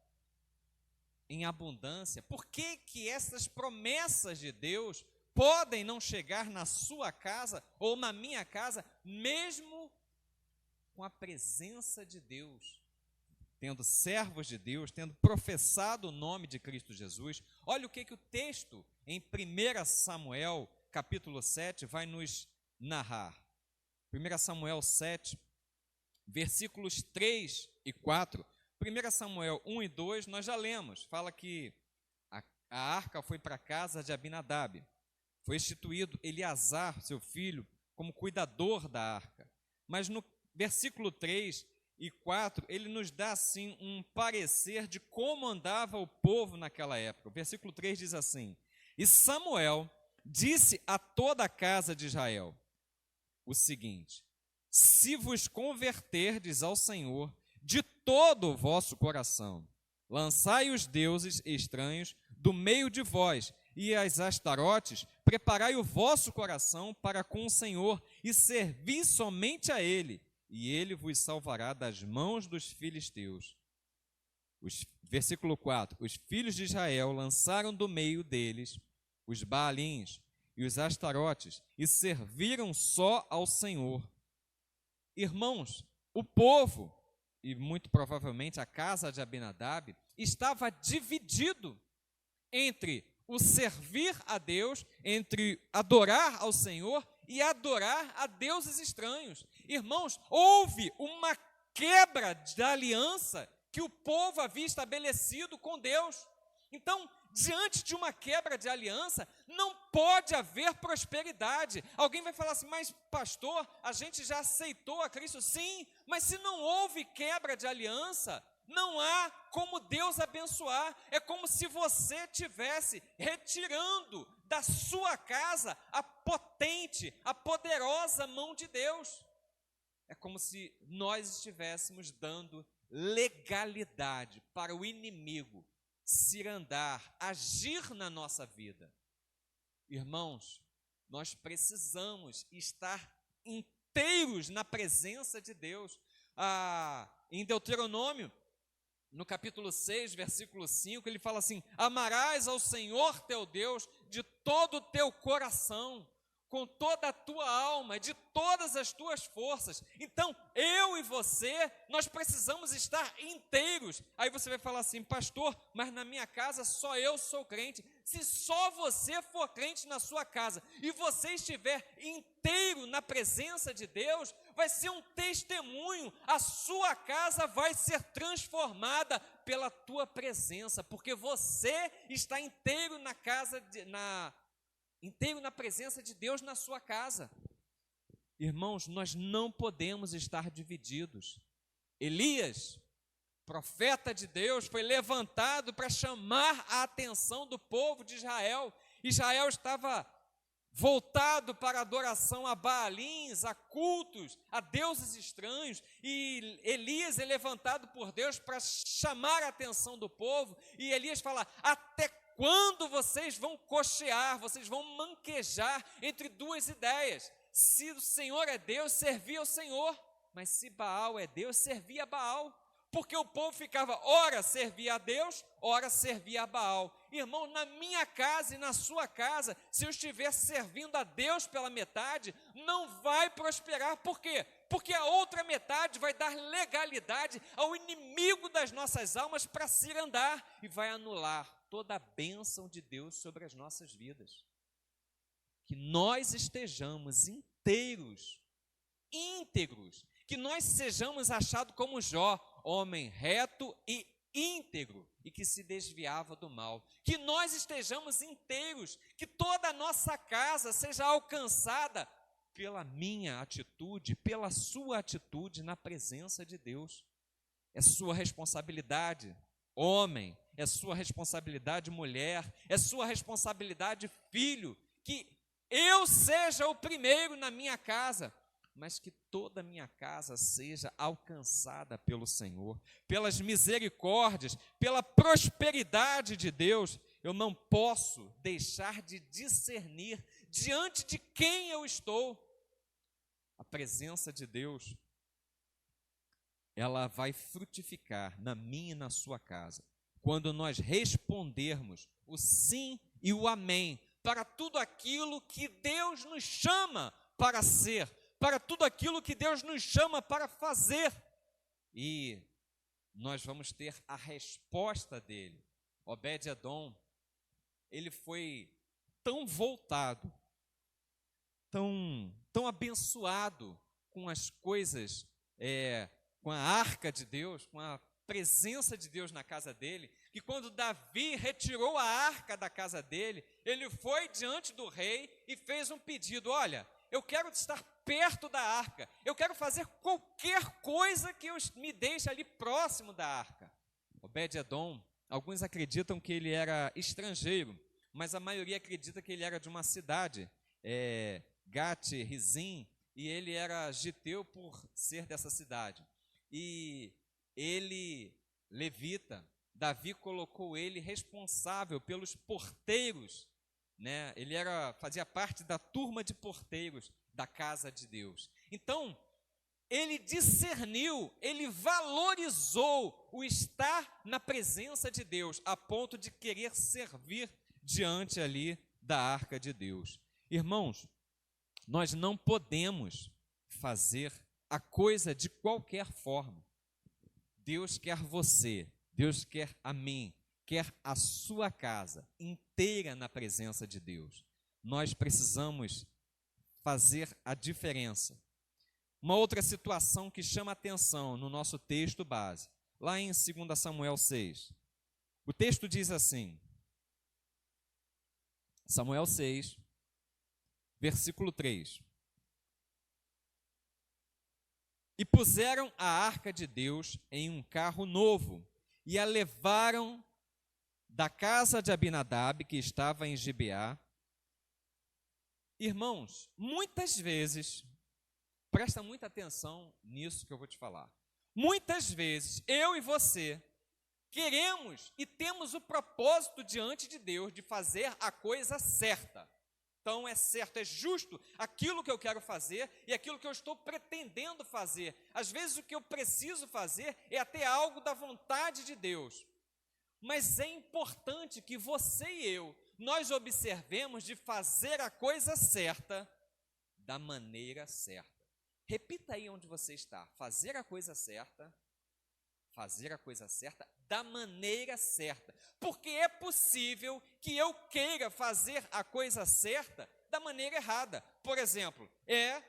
em abundância. Por que essas promessas de Deus podem não chegar na sua casa ou na minha casa, mesmo com a presença de Deus, tendo servos de Deus, tendo professado o nome de Cristo Jesus? Olha o que o texto em 1 Samuel, capítulo 7, vai nos narrar. 1 Samuel 7, versículos 3 e 4. 1 Samuel 1 e 2, nós já lemos. Fala que a arca foi para a casa de Abinadab. Foi instituído Eleazar, seu filho, como cuidador da arca. Mas no versículo 3 e 4, ele nos dá assim um parecer de como andava o povo naquela época. O versículo 3 diz assim: E Samuel disse a toda a casa de Israel o seguinte: Se vos converterdes ao Senhor de todo o vosso coração, lançai os deuses estranhos do meio de vós, e as astarotes, preparai o vosso coração para com o Senhor, e servi somente a Ele, e Ele vos salvará das mãos dos filisteus. Versículo 4, os filhos de Israel lançaram do meio deles os Baalins e os astarotes, e serviram só ao Senhor. Irmãos, o povo, e muito provavelmente a casa de Abinadab, estava dividido entre o servir a Deus, entre adorar ao Senhor e adorar a deuses estranhos. Irmãos, houve uma quebra da aliança que o povo havia estabelecido com Deus. Então, diante de uma quebra de aliança, não pode haver prosperidade. Alguém vai falar assim: mas pastor, a gente já aceitou a Cristo. Sim, mas se não houve quebra de aliança, não há como Deus abençoar. É como se você estivesse retirando da sua casa a potente, a poderosa mão de Deus. É como se nós estivéssemos dando legalidade para o inimigo cirandar, agir na nossa vida. Irmãos, nós precisamos estar inteiros na presença de Deus. Em Deuteronômio, no capítulo 6, versículo 5, ele fala assim: amarás ao Senhor teu Deus de todo o teu coração, com toda a tua alma, de todas as tuas forças. Então, eu e você, nós precisamos estar inteiros. Aí você vai falar assim: pastor, mas na minha casa só eu sou crente. Se só você for crente na sua casa e você estiver inteiro na presença de Deus, vai ser um testemunho. A sua casa vai ser transformada pela tua presença, porque você está inteiro na casa inteiro na presença de Deus na sua casa. Irmãos, nós não podemos estar divididos. Elias, profeta de Deus, foi levantado para chamar a atenção do povo de Israel. Israel estava voltado para a adoração a Baalins, a cultos, a deuses estranhos, e Elias é levantado por Deus para chamar a atenção do povo, e Elias fala: até quando vocês vão cochear, vocês vão manquejar entre duas ideias? Se o Senhor é Deus, servia ao Senhor, mas se Baal é Deus, servia a Baal. Porque o povo ficava, ora servia a Deus, ora servia a Baal. Irmão, na minha casa e na sua casa, se eu estiver servindo a Deus pela metade, não vai prosperar. Por quê? Porque a outra metade vai dar legalidade ao inimigo das nossas almas para se andar e vai anular toda a bênção de Deus sobre as nossas vidas. Que nós estejamos inteiros, íntegros, que nós sejamos achados como Jó, homem reto e íntegro, e que se desviava do mal. Que nós estejamos inteiros, que toda a nossa casa seja alcançada pela minha atitude, pela sua atitude na presença de Deus. É sua responsabilidade, homem, é sua responsabilidade, mulher, é sua responsabilidade, filho, que eu seja o primeiro na minha casa, mas que toda a minha casa seja alcançada pelo Senhor, pelas misericórdias, pela prosperidade de Deus. Eu não posso deixar de discernir diante de quem eu estou. A presença de Deus, ela vai frutificar na minha e na sua casa, quando nós respondermos o sim e o amém para tudo aquilo que Deus nos chama para ser, para tudo aquilo que Deus nos chama para fazer. E nós vamos ter a resposta dele. Obed-edom, ele foi tão voltado, tão abençoado com as coisas, com a arca de Deus, com a presença de Deus na casa dele, que quando Davi retirou a arca da casa dele, ele foi diante do rei e fez um pedido: olha, eu quero estar perto da arca, eu quero fazer qualquer coisa que me deixe ali próximo da arca. Obed-edom, alguns acreditam que ele era estrangeiro, mas a maioria acredita que ele era de uma cidade, Gat-Rizim, e ele era giteu por ser dessa cidade. E ele, levita, Davi colocou ele responsável pelos porteiros, né? Ele fazia parte da turma de porteiros da casa de Deus. Então, ele discerniu, ele valorizou o estar na presença de Deus, a ponto de querer servir diante ali da arca de Deus. Irmãos, nós não podemos fazer a coisa de qualquer forma. Deus quer você, Deus quer a mim, quer a sua casa inteira na presença de Deus. Nós precisamos fazer a diferença. Uma outra situação que chama atenção no nosso texto base, lá em 2 Samuel 6. O texto diz assim, Samuel 6, versículo 3. E puseram a arca de Deus em um carro novo e a levaram da casa de Abinadab, que estava em Gibeá. Irmãos, muitas vezes, presta muita atenção nisso que eu vou te falar. Muitas vezes, eu e você queremos e temos o propósito diante de Deus de fazer a coisa certa. então é certo, é justo aquilo que eu quero fazer e aquilo que eu estou pretendendo fazer. Às vezes o que eu preciso fazer é até algo da vontade de Deus. Mas é importante que você e eu, nós observemos de fazer a coisa certa da maneira certa. Repita aí onde você está. Fazer a coisa certa da maneira certa. Porque é possível que eu queira fazer a coisa certa da maneira errada. Por exemplo, é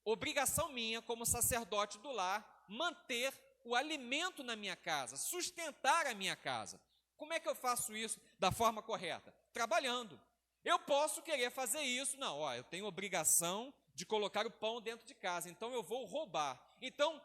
obrigação minha como sacerdote do lar manter o alimento na minha casa, sustentar a minha casa. Como é que eu faço isso da forma correta? Trabalhando. Eu posso querer fazer isso, não, eu tenho obrigação de colocar o pão dentro de casa, então eu vou roubar. Então,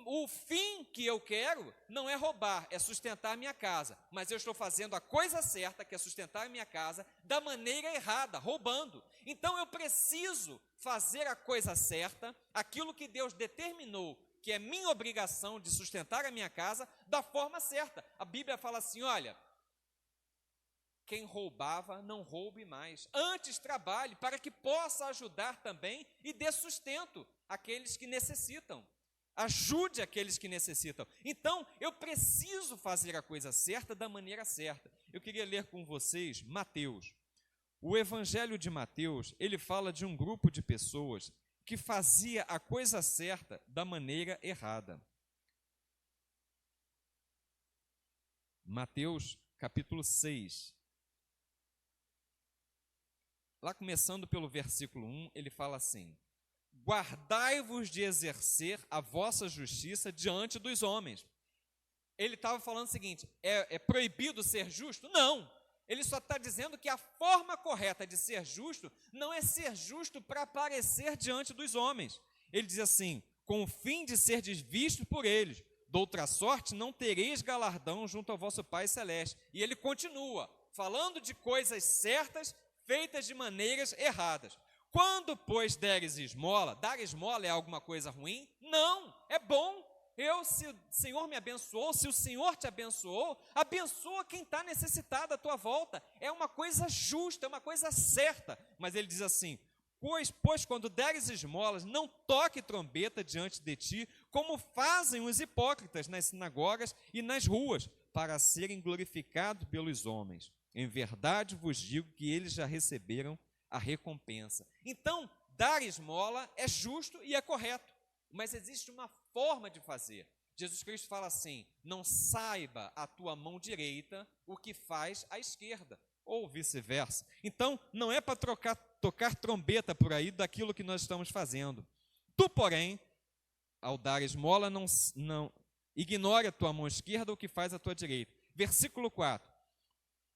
o fim que eu quero não é roubar, é sustentar a minha casa. Mas eu estou fazendo a coisa certa, que é sustentar a minha casa, da maneira errada, roubando. Então eu preciso fazer a coisa certa, aquilo que Deus determinou, que é minha obrigação de sustentar a minha casa, da forma certa. A Bíblia fala assim, olha, quem roubava, não roube mais. Antes trabalhe para que possa ajudar também e dê sustento àqueles que necessitam. Ajude aqueles que necessitam. Então, eu preciso fazer a coisa certa da maneira certa. Eu queria ler com vocês Mateus. O Evangelho de Mateus, ele fala de um grupo de pessoas que fazia a coisa certa da maneira errada. Mateus, capítulo 6. Lá começando pelo versículo 1, ele fala assim: guardai-vos de exercer a vossa justiça diante dos homens. Ele estava falando o seguinte, é proibido ser justo? Não, ele só está dizendo que a forma correta de ser justo não é ser justo para aparecer diante dos homens. Ele diz assim, com o fim de serdes vistos por eles, de outra sorte não tereis galardão junto ao vosso Pai Celeste. E ele continua, falando de coisas certas, feitas de maneiras erradas. Quando, pois, deres esmola, dar esmola é alguma coisa ruim? Não, é bom. Se o Senhor me abençoou, se o Senhor te abençoou, abençoa quem está necessitado à tua volta. É uma coisa justa, é uma coisa certa. Mas ele diz assim, pois quando deres esmolas, não toque trombeta diante de ti, como fazem os hipócritas nas sinagogas e nas ruas, para serem glorificados pelos homens. Em verdade vos digo que eles já receberam a recompensa. Então, dar esmola é justo e é correto, mas existe uma forma de fazer. Jesus Cristo fala assim, não saiba a tua mão direita o que faz a esquerda, ou vice-versa. Então, não é para tocar trombeta por aí daquilo que nós estamos fazendo. Tu, porém, ao dar esmola, não ignore a tua mão esquerda o que faz a tua direita. Versículo 4.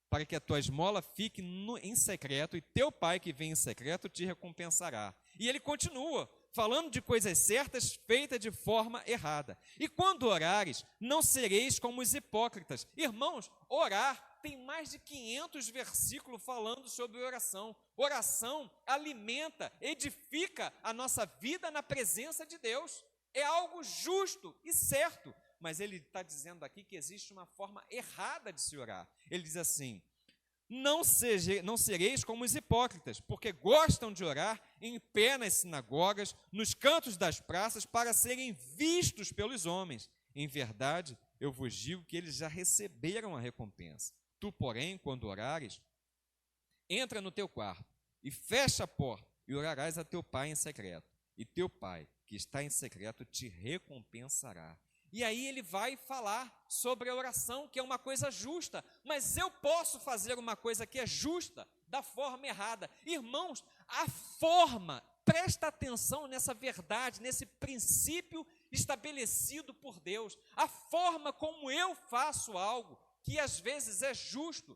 Para que a tua esmola fique em secreto, e teu pai que vem em secreto te recompensará. E ele continua, falando de coisas certas feitas de forma errada. E quando orares, não sereis como os hipócritas. Irmãos, orar, tem mais de 500 versículos falando sobre oração. Oração alimenta, edifica a nossa vida na presença de Deus. É algo justo e certo. Mas ele está dizendo aqui que existe uma forma errada de se orar. Ele diz assim, não sereis como os hipócritas, porque gostam de orar em pé nas sinagogas, nos cantos das praças, para serem vistos pelos homens. Em verdade, eu vos digo que eles já receberam a recompensa. Tu, porém, quando orares, entra no teu quarto e fecha a porta, e orarás a teu pai em secreto. E teu pai, que está em secreto, te recompensará. E aí ele vai falar sobre a oração, que é uma coisa justa, mas eu posso fazer uma coisa que é justa da forma errada. Irmãos, a forma, presta atenção nessa verdade, nesse princípio estabelecido por Deus. A forma como eu faço algo, que às vezes é justo,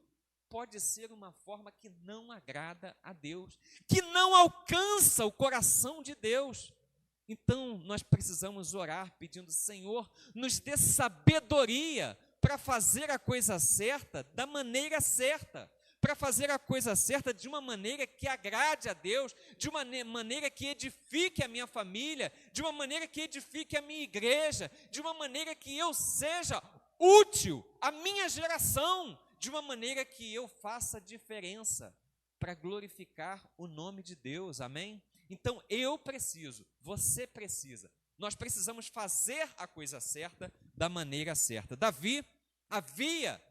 pode ser uma forma que não agrada a Deus, que não alcança o coração de Deus. Então, nós precisamos orar pedindo, Senhor, nos dê sabedoria para fazer a coisa certa da maneira certa, para fazer a coisa certa de uma maneira que agrade a Deus, de uma maneira que edifique a minha família, de uma maneira que edifique a minha igreja, de uma maneira que eu seja útil à minha geração, de uma maneira que eu faça diferença. para glorificar o nome de Deus, amém? Então eu preciso, você precisa, nós precisamos fazer a coisa certa da maneira certa. Davi havia,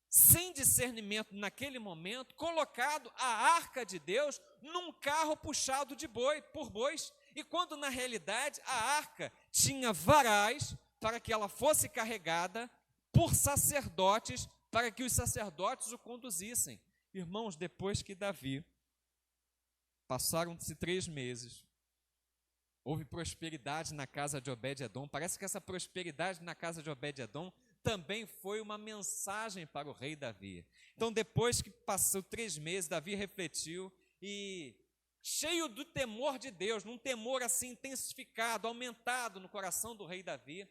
sem discernimento naquele momento, colocado a arca de Deus num carro puxado por bois, e quando na realidade a arca tinha varais para que ela fosse carregada por sacerdotes, para que os sacerdotes o conduzissem. Irmãos, depois que Davi, passaram-se 3 meses, houve prosperidade na casa de Obed-edom. Parece que essa prosperidade na casa de Obed-edom também foi uma mensagem para o rei Davi. Então, depois que passou 3 meses, Davi refletiu e, cheio do temor de Deus, num temor assim intensificado, aumentado no coração do rei Davi,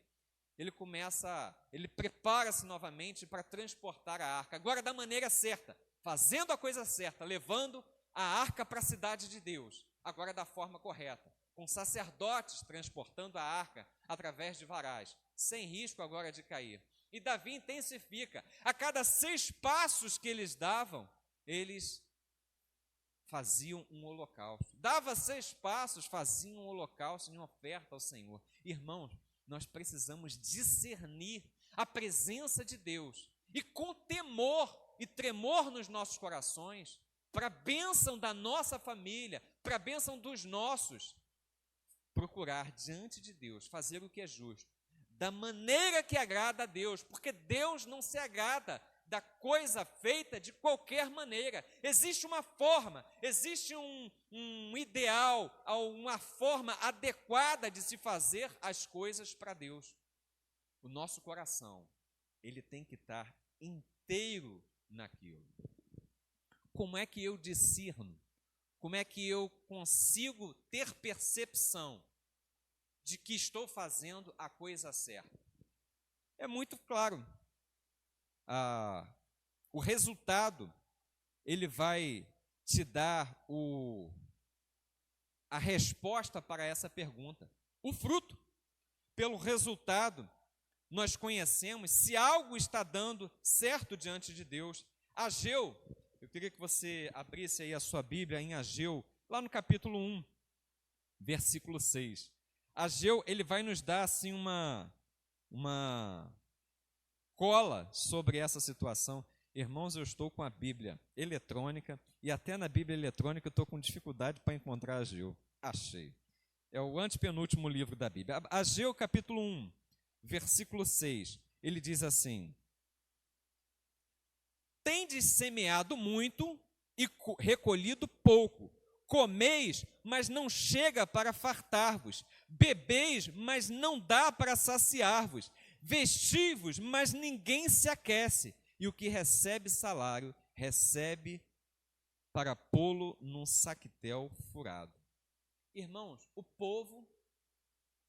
ele prepara-se novamente para transportar a arca, agora da maneira certa, fazendo a coisa certa, levando a arca para a cidade de Deus, agora da forma correta, com sacerdotes transportando a arca através de varais, sem risco agora de cair. E Davi intensifica, a cada 6 passos que eles davam, eles faziam um holocausto. Dava 6 passos, faziam um holocausto em oferta ao Senhor. Irmãos, nós precisamos discernir a presença de Deus e com temor e tremor nos nossos corações, para a bênção da nossa família, para a bênção dos nossos, procurar diante de Deus fazer o que é justo, da maneira que agrada a Deus, porque Deus não se agrada da coisa feita de qualquer maneira. Existe uma forma, existe um ideal, uma forma adequada de se fazer as coisas para Deus. O nosso coração, ele tem que estar inteiro naquilo. Como é que eu discerno? Como é que eu consigo ter percepção de que estou fazendo a coisa certa? É muito claro. O resultado, ele vai te dar a resposta para essa pergunta. O fruto. Pelo resultado, nós conhecemos se algo está dando certo diante de Deus. Ageu, eu queria que você abrisse aí a sua Bíblia em Ageu, lá no capítulo 1, versículo 6. Ageu, ele vai nos dar assim uma cola sobre essa situação. Irmãos, eu estou com a Bíblia eletrônica e até na Bíblia eletrônica eu estou com dificuldade para encontrar Ageu. Achei. É o antepenúltimo livro da Bíblia. Ageu, capítulo 1, versículo 6. Ele diz assim: tendes semeado muito e recolhido pouco. Comeis, mas não chega para fartar-vos. Bebeis, mas não dá para saciar-vos. Vestivos, mas ninguém se aquece. E o que recebe salário, recebe para pô-lo num saquetel furado. Irmãos, o povo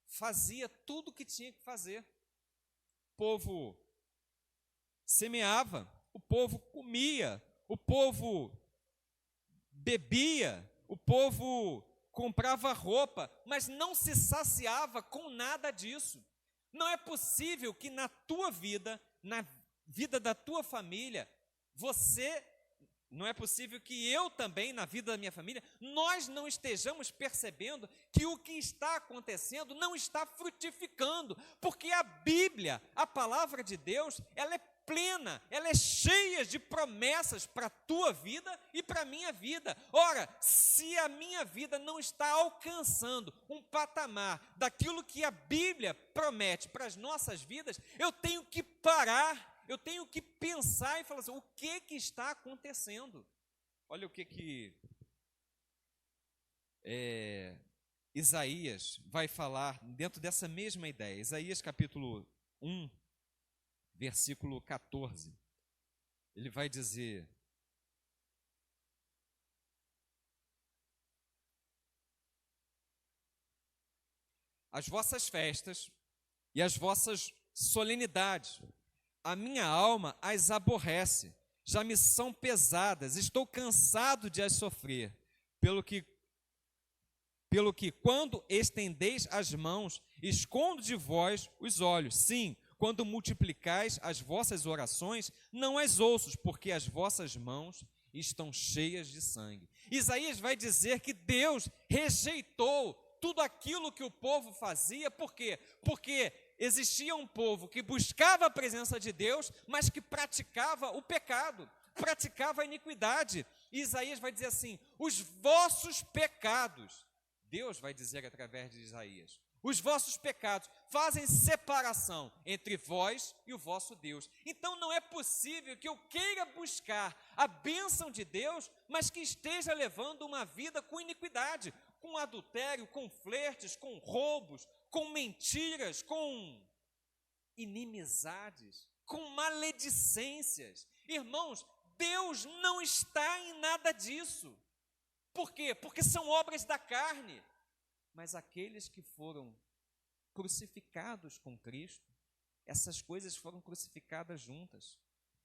fazia tudo o que tinha que fazer. O povo semeava, o povo comia, o povo bebia, o povo comprava roupa, mas não se saciava com nada disso. Não é possível que na tua vida, na vida da tua família, não é possível que eu também, na vida da minha família, nós não estejamos percebendo que o que está acontecendo não está frutificando, porque a Bíblia, a palavra de Deus, ela é plena, ela é cheia de promessas para a tua vida e para a minha vida. Ora, se a minha vida não está alcançando um patamar daquilo que a Bíblia promete para as nossas vidas, eu tenho que parar, eu tenho que pensar e falar assim, o que está acontecendo? Olha o que Isaías vai falar dentro dessa mesma ideia. Isaías capítulo 1, versículo 14, ele vai dizer: as vossas festas e as vossas solenidades, a minha alma as aborrece, já me são pesadas, estou cansado de as sofrer, pelo que quando estendeis as mãos, escondo de vós os olhos. Sim, quando multiplicais as vossas orações, não as ouço, porque as vossas mãos e estão cheias de sangue. Isaías vai dizer que Deus rejeitou tudo aquilo que o povo fazia. Por quê? Porque existia um povo que buscava a presença de Deus, mas que praticava o pecado, praticava a iniquidade. E Isaías vai dizer assim: os vossos pecados, Deus vai dizer através de Isaías, os vossos pecados fazem separação entre vós e o vosso Deus. Então não é possível que eu queira buscar a bênção de Deus, mas que esteja levando uma vida com iniquidade, com adultério, com flertes, com roubos, com mentiras, com inimizades, com maledicências. Irmãos, Deus não está em nada disso. Por quê? Porque são obras da carne. Mas aqueles que foram crucificados com Cristo, essas coisas foram crucificadas juntas.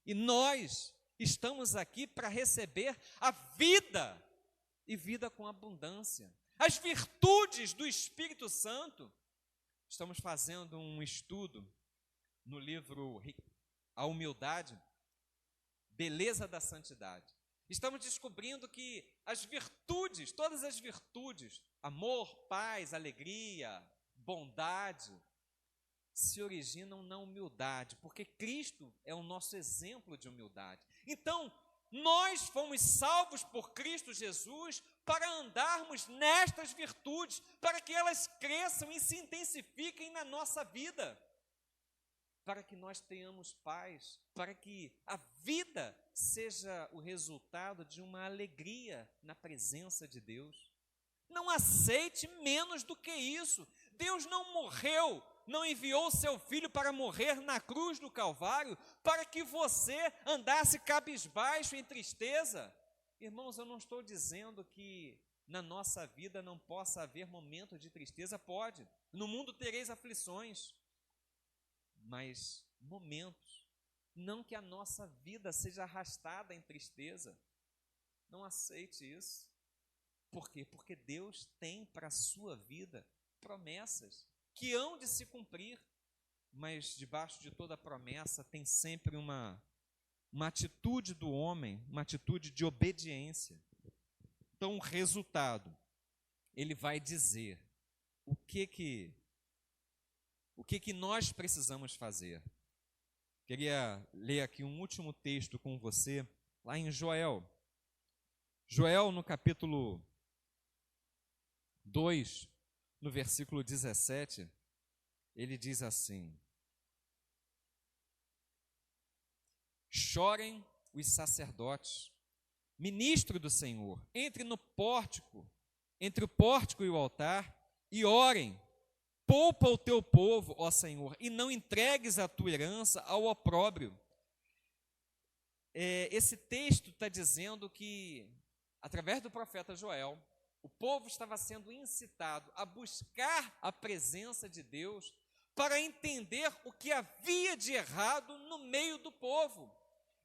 E nós estamos aqui para receber a vida, e vida com abundância. As virtudes do Espírito Santo. Estamos fazendo um estudo no livro A Humildade, Beleza da Santidade. Estamos descobrindo que as virtudes, todas as virtudes, amor, paz, alegria, bondade, se originam na humildade, porque Cristo é o nosso exemplo de humildade. Então, nós fomos salvos por Cristo Jesus para andarmos nestas virtudes, para que elas cresçam e se intensifiquem na nossa vida, para que nós tenhamos paz, para que a vida seja o resultado de uma alegria na presença de Deus. Não aceite menos do que isso. Deus não morreu, não enviou o seu Filho para morrer na cruz do Calvário, para que você andasse cabisbaixo em tristeza. Irmãos, eu não estou dizendo que na nossa vida não possa haver momento de tristeza, pode. No mundo tereis aflições, mas momentos, não que a nossa vida seja arrastada em tristeza. Não aceite isso. Por quê? Porque Deus tem para a sua vida promessas que hão de se cumprir, mas debaixo de toda promessa tem sempre uma atitude do homem, uma atitude de obediência. Então, o resultado, ele vai dizer o que nós precisamos fazer. Queria ler aqui um último texto com você, lá em Joel. Joel, no capítulo 2, no versículo 17, ele diz assim: chorem os sacerdotes, ministro do Senhor, entre no pórtico, entre o pórtico e o altar, e orem. Poupa o teu povo, ó Senhor, e não entregues a tua herança ao opróbrio. Esse texto está dizendo que, através do profeta Joel, o povo estava sendo incitado a buscar a presença de Deus para entender o que havia de errado no meio do povo.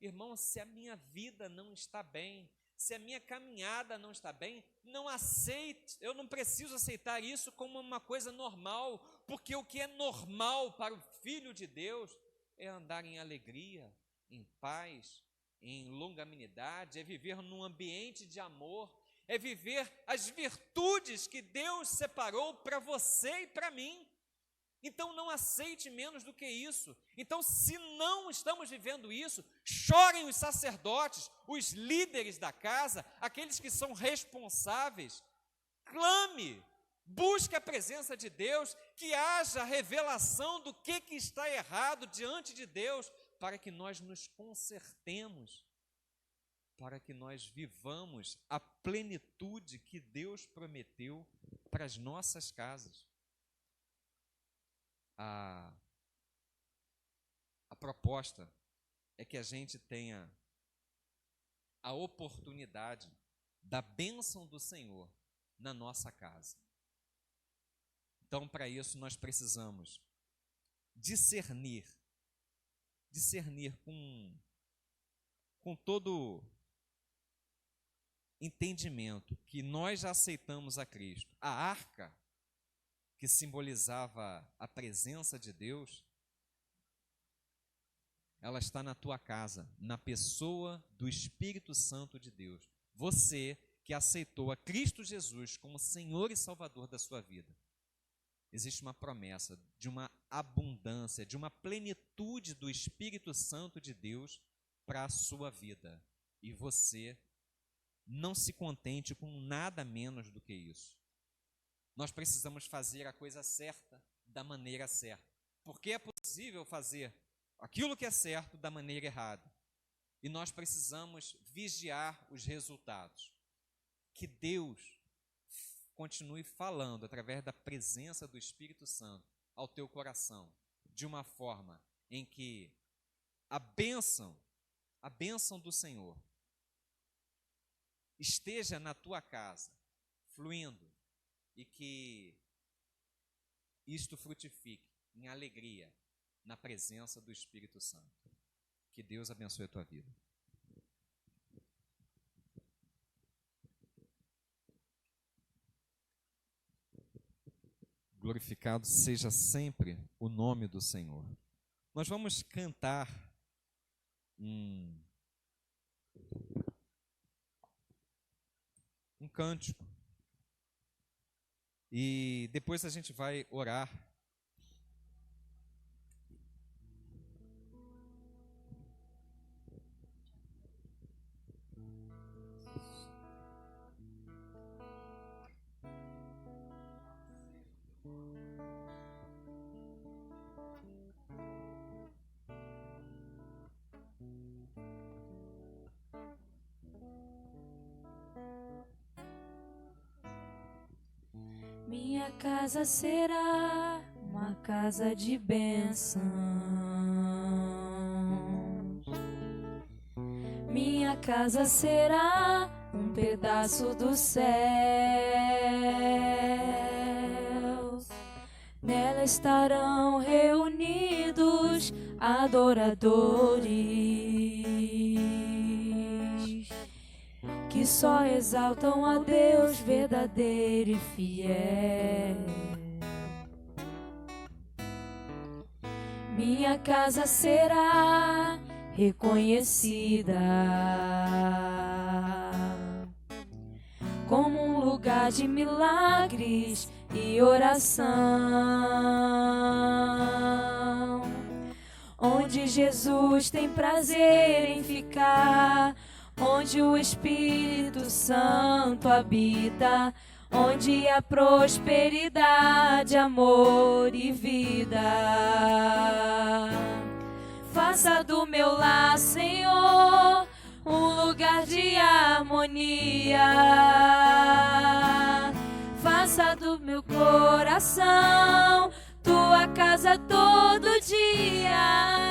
Irmão, se a minha vida não está bem, se a minha caminhada não está bem, não aceite, eu não preciso aceitar isso como uma coisa normal, porque o que é normal para o Filho de Deus é andar em alegria, em paz, em longanimidade, é viver num ambiente de amor, é viver as virtudes que Deus separou para você e para mim. Então não aceite menos do que isso. Então, se não estamos vivendo isso, chorem os sacerdotes, os líderes da casa, aqueles que são responsáveis. Clame, busque a presença de Deus, que haja revelação do que está errado diante de Deus, para que nós nos consertemos, para que nós vivamos a plenitude que Deus prometeu para as nossas casas. A proposta é que a gente tenha a oportunidade da bênção do Senhor na nossa casa. Então, para isso, nós precisamos discernir com todo entendimento que nós já aceitamos a Cristo. A arca, que simbolizava a presença de Deus, ela está na tua casa, na pessoa do Espírito Santo de Deus. Você que aceitou a Cristo Jesus como Senhor e Salvador da sua vida. Existe uma promessa de uma abundância, de uma plenitude do Espírito Santo de Deus para a sua vida. E você não se contente com nada menos do que isso. Nós precisamos fazer a coisa certa da maneira certa. Porque é possível fazer aquilo que é certo da maneira errada. E nós precisamos vigiar os resultados. Que Deus continue falando através da presença do Espírito Santo ao teu coração, de uma forma em que a bênção do Senhor esteja na tua casa, fluindo, e que isto frutifique em alegria na presença do Espírito Santo. Que Deus abençoe a tua vida. Glorificado seja sempre o nome do Senhor. Nós vamos cantar um cântico. E depois a gente vai orar. Minha casa será uma casa de bênçãos. Minha casa será um pedaço do céu. Nela estarão reunidos adoradores que só exaltam a Deus verdadeiro e fiel. Minha casa será reconhecida como um lugar de milagres e oração, onde Jesus tem prazer em ficar, onde o Espírito Santo habita, onde há prosperidade, amor e vida. Faça do meu lar, Senhor, um lugar de harmonia. Faça do meu coração tua casa todo dia.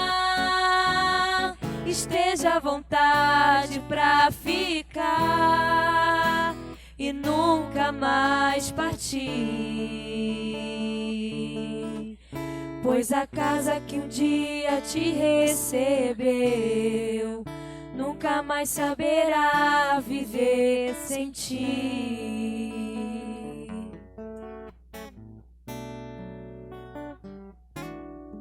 Esteja à vontade pra ficar e nunca mais partir. Pois a casa que um dia te recebeu nunca mais saberá viver sem ti.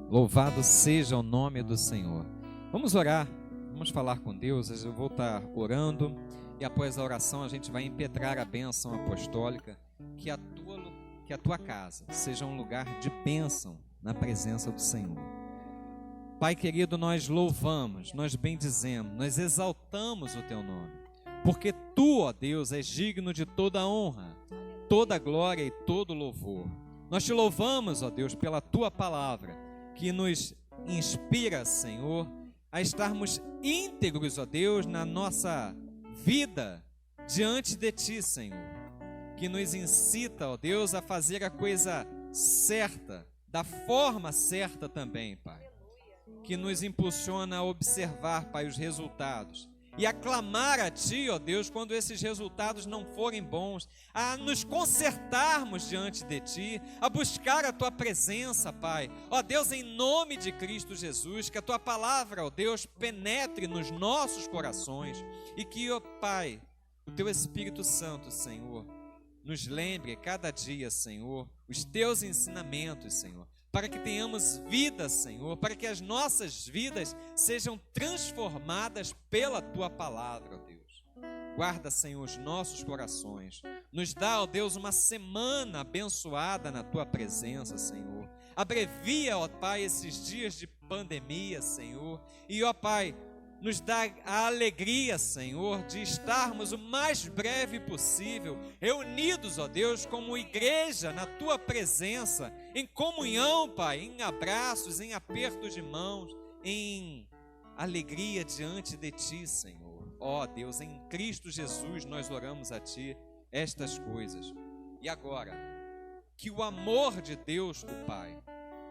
Louvado seja o nome do Senhor. Vamos orar, vamos falar com Deus. Eu vou estar orando e após a oração a gente vai impetrar a bênção apostólica. Que a tua casa seja um lugar de bênção na presença do Senhor. Pai querido, nós louvamos, nós bendizemos, nós exaltamos o teu nome, porque tu, ó Deus, és digno de toda honra, toda glória e todo louvor. Nós te louvamos, ó Deus, pela tua palavra, que nos inspira, Senhor, a estarmos íntegros, ó Deus, na nossa vida diante de ti, Senhor, que nos incita, ó Deus, a fazer a coisa certa, da forma certa também, Pai, que nos impulsiona a observar, Pai, os resultados e a clamar a Ti, ó Deus, quando esses resultados não forem bons, a nos consertarmos diante de Ti, a buscar a Tua presença, Pai. Ó Deus, em nome de Cristo Jesus, que a Tua palavra, ó Deus, penetre nos nossos corações e que, ó Pai, o Teu Espírito Santo, Senhor, nos lembre cada dia, Senhor, os Teus ensinamentos, Senhor, para que tenhamos vida, Senhor, para que as nossas vidas sejam transformadas pela Tua palavra, ó Deus. Guarda, Senhor, os nossos corações. Nos dá, ó Deus, uma semana abençoada na Tua presença, Senhor. Abrevia, ó Pai, esses dias de pandemia, Senhor. E, ó Pai, nos dá a alegria, Senhor, de estarmos o mais breve possível, reunidos, ó Deus, como igreja na Tua presença, em comunhão, Pai, em abraços, em aperto de mãos, em alegria diante de Ti, Senhor. Ó Deus, em Cristo Jesus nós oramos a Ti estas coisas. E agora, que o amor de Deus, o Pai,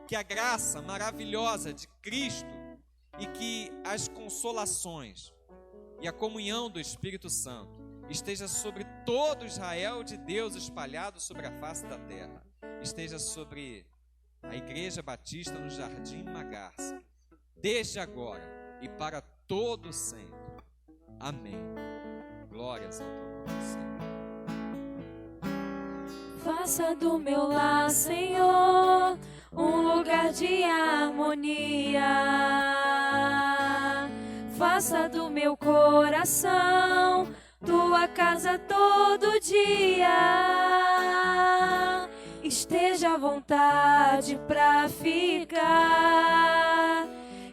que a graça maravilhosa de Cristo e que as consolações e a comunhão do Espírito Santo esteja sobre todo Israel de Deus espalhado sobre a face da terra, esteja sobre a Igreja Batista no Jardim Magarça, desde agora e para todo sempre. Amém. Glórias ao Teu nome, Senhor. Faça do meu lar, Senhor, um lugar de harmonia. Faça do meu coração Tua casa todo dia. Esteja à vontade pra ficar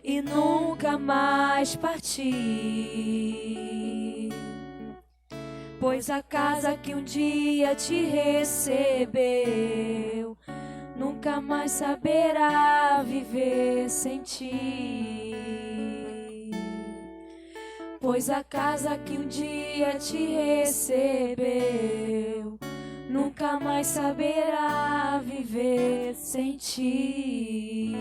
e nunca mais partir. Pois a casa que um dia te recebeu nunca mais saberá viver sem ti. Pois a casa que um dia te recebeu nunca mais saberá viver sem ti.